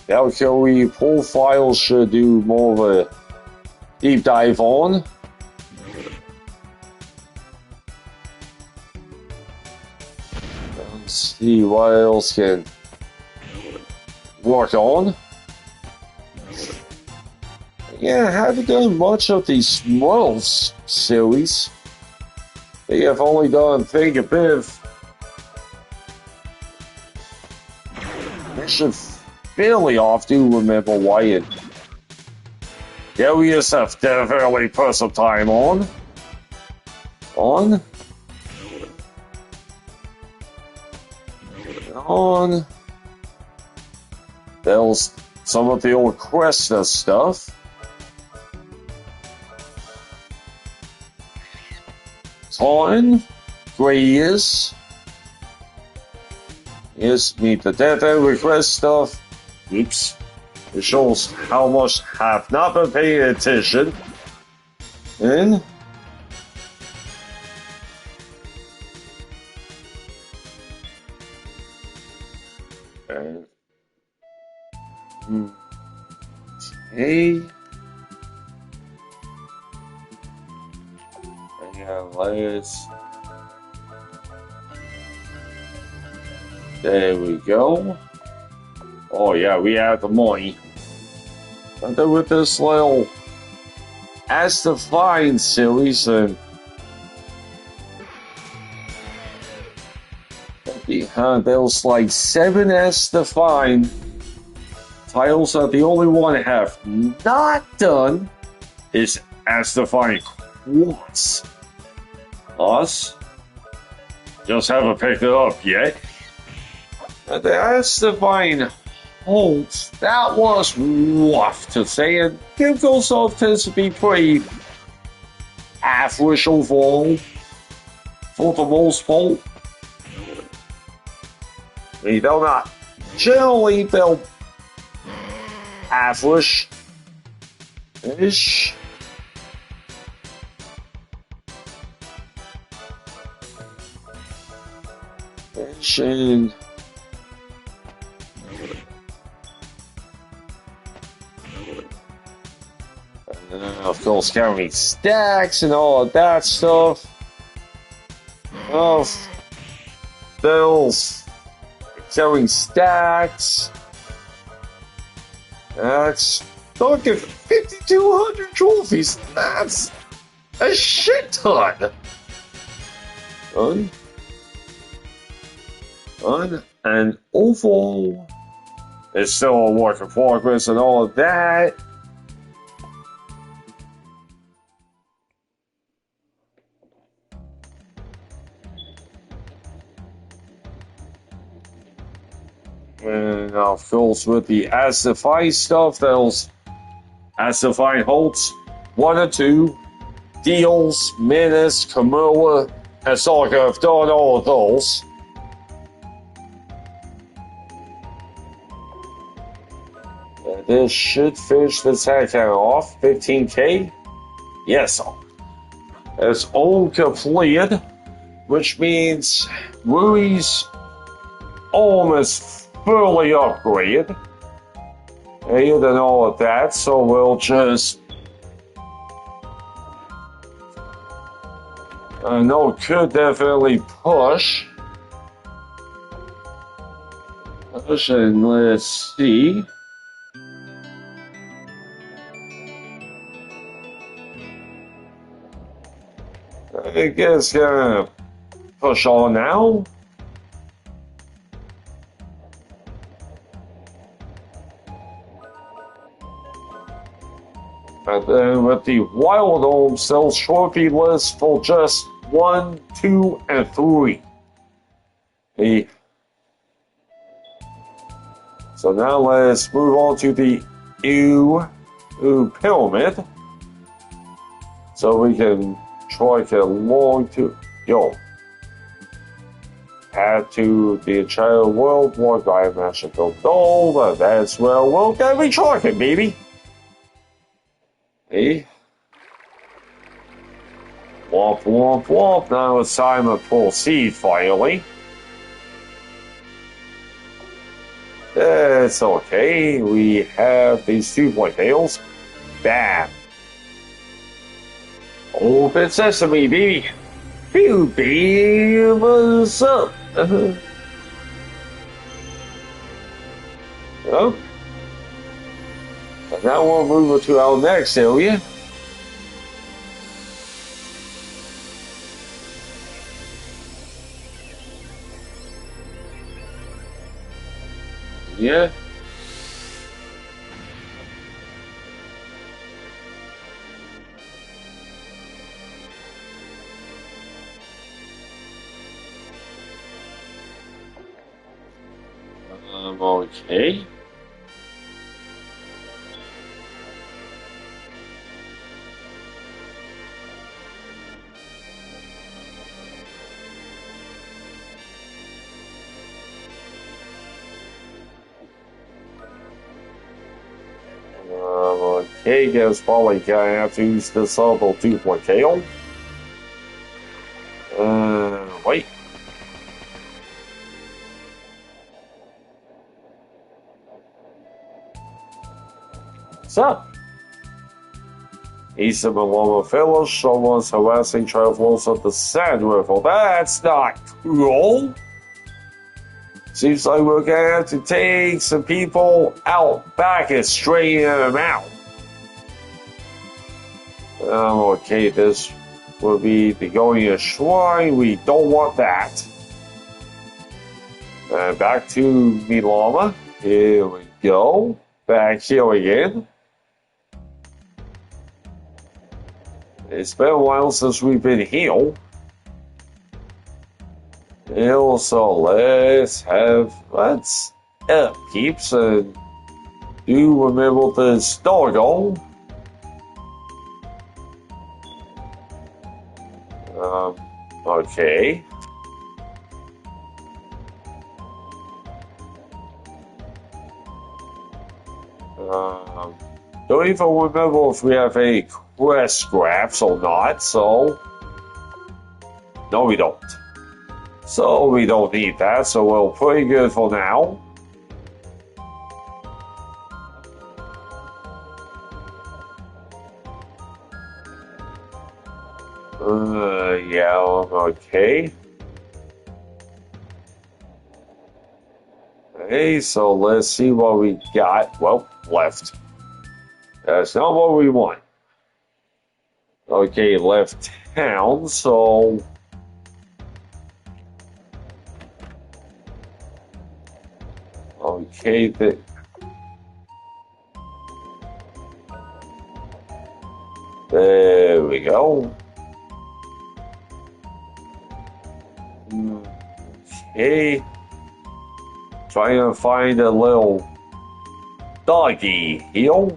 Valkyrie profile should do more of a deep dive on. Let's see what else can work on. Yeah, I haven't done much of the Smurfs series. They have only done Think a bit. I should fairly off do remember Wyatt. Yeah, we just have to definitely put some time on. On. There's some of the old Cresta stuff. On. Gradius. Yes, meet the death and request stuff. Oops. It shows how much I have not been paying attention. And okay. Yeah, let's. There we go. Oh yeah, we have the money. And then with this little As Defined series, and there's like 7 As Defined titles that the only one I have not done is As Defined Quartz. Us just haven't picked it up yet. And the As Defined Holtz, that was rough to say, and Kimco Soft tends to be pretty average overall for the most part. They're not generally, they're average-ish. And of course, counting stacks and all of that stuff. Of bills, counting stacks. That's look at 5,200 trophies. That's a shit ton. Done. And overall, it's still a work in progress and all of that. And of course, with the As Defined stuff, there's As Defined Holtz 1 and 2, Deals, Menace, Kamura, and Saga have done all of those. And this should finish the tag count off. 15k. Yes, it's all completed, which means Rui's almost fully upgraded and all of that, so we'll just no, could definitely push and let's see. I guess gonna push on now. And then with the Wild Home sells trophy list for just 1, 2, and 3. So now let's move on to the Ooh Pyramid. So we can try to log to path to the entire world, one by magical gold, and that's where we'll get me talking, baby. Hey. Womp, womp, womp. Now it's time to proceed, finally. It's okay. We have these 2-point tails. Bam. Open sesame, baby. Pew, baby, what's up? Oh. And now we'll move to our next area. Yeah. Okay. Okay, guess probably gonna have to use this level 2-point tail. Wait. What's up? East of Maloma Village, someone's harassing travelers at the Sand River. That's not cool. Seems like we're gonna have to take some people out back and straighten them out. Okay, this will be the Begonia Shrine. We don't want that. Back to Milama. Here we go. Back here again. It's been a while since we've been here. So let's peeps, and do remember the star goal. Okay. Don't even remember if we have any quest graphs or not, so no, we don't. So we don't need that, so we're pretty good for now. Yeah, okay. Okay, so let's see what we got. Well, left. That's not what we want. Okay, left town, so... Okay, there we go. Okay. Trying to find a little doggy here.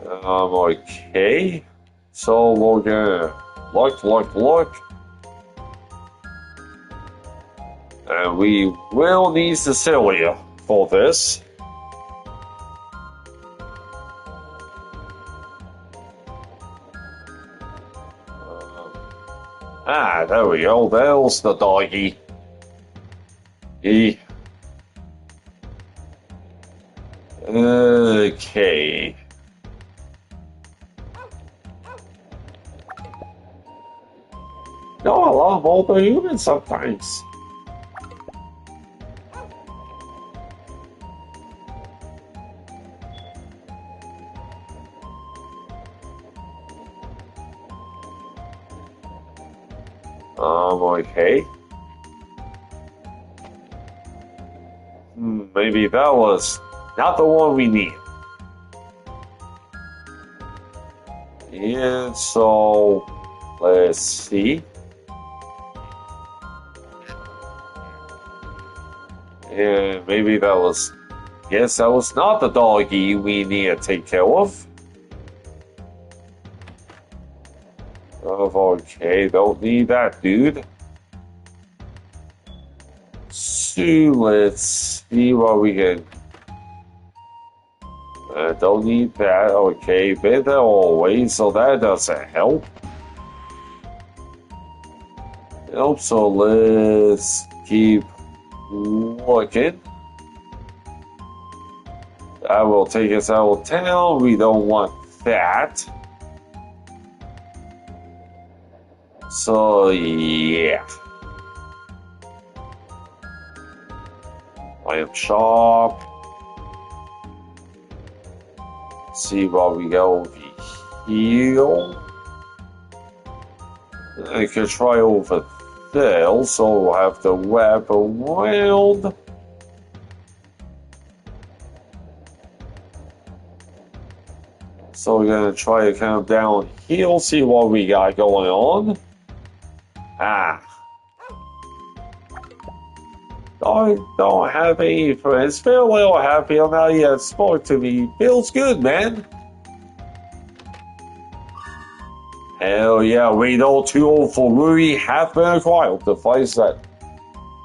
Okay. So we're gonna look. And we will need Cecilia for this. There we go. There's the doggy. Okay. No, I love older humans sometimes. Okay. Maybe that was not the one we need. And so, let's see. And maybe that was... Yes, that was not the doggy we need to take care of. Okay, don't need that, dude. So let's see what we can. Don't need that. Okay, better always, so that doesn't help. So let's keep looking. That will take us out of town. We don't want that. So, yeah. I am sharp. See what we got over here. I can try over there, so we'll have to wrap around. So we're gonna try to come down here, see what we got going on. I don't have any friends. Feel a little happier now you have spoke to me. Feels good, man. Hell yeah, Reno 2 for Rui have been acquired. The place that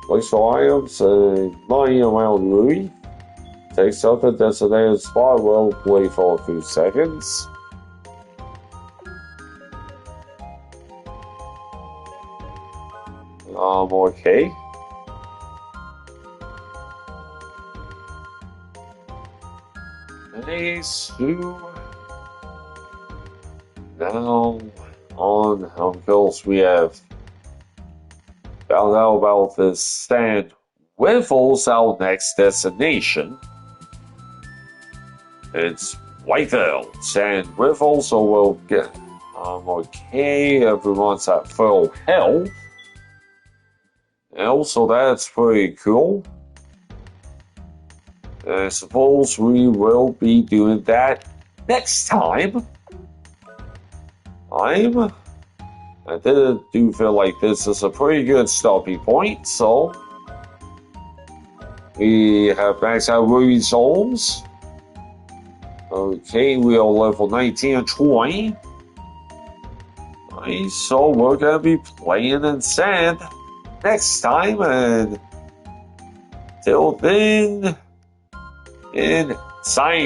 place for items and money around Rui. Take something designated spot. We'll wait for a few seconds. Okay. Nice. Now, of course, we have found out about the Sand Riffles, our next destination. It's Whiteville, Sand Riffles, so we'll get, okay, everyone's at full health. And also, that's pretty cool. I suppose we will be doing that next time. I do feel like this is a pretty good stopping point, so we have maxed out Ruby's souls. Okay, we are level 19 and 20. Nice, so we're gonna be playing in sand next time, and till then, in sign.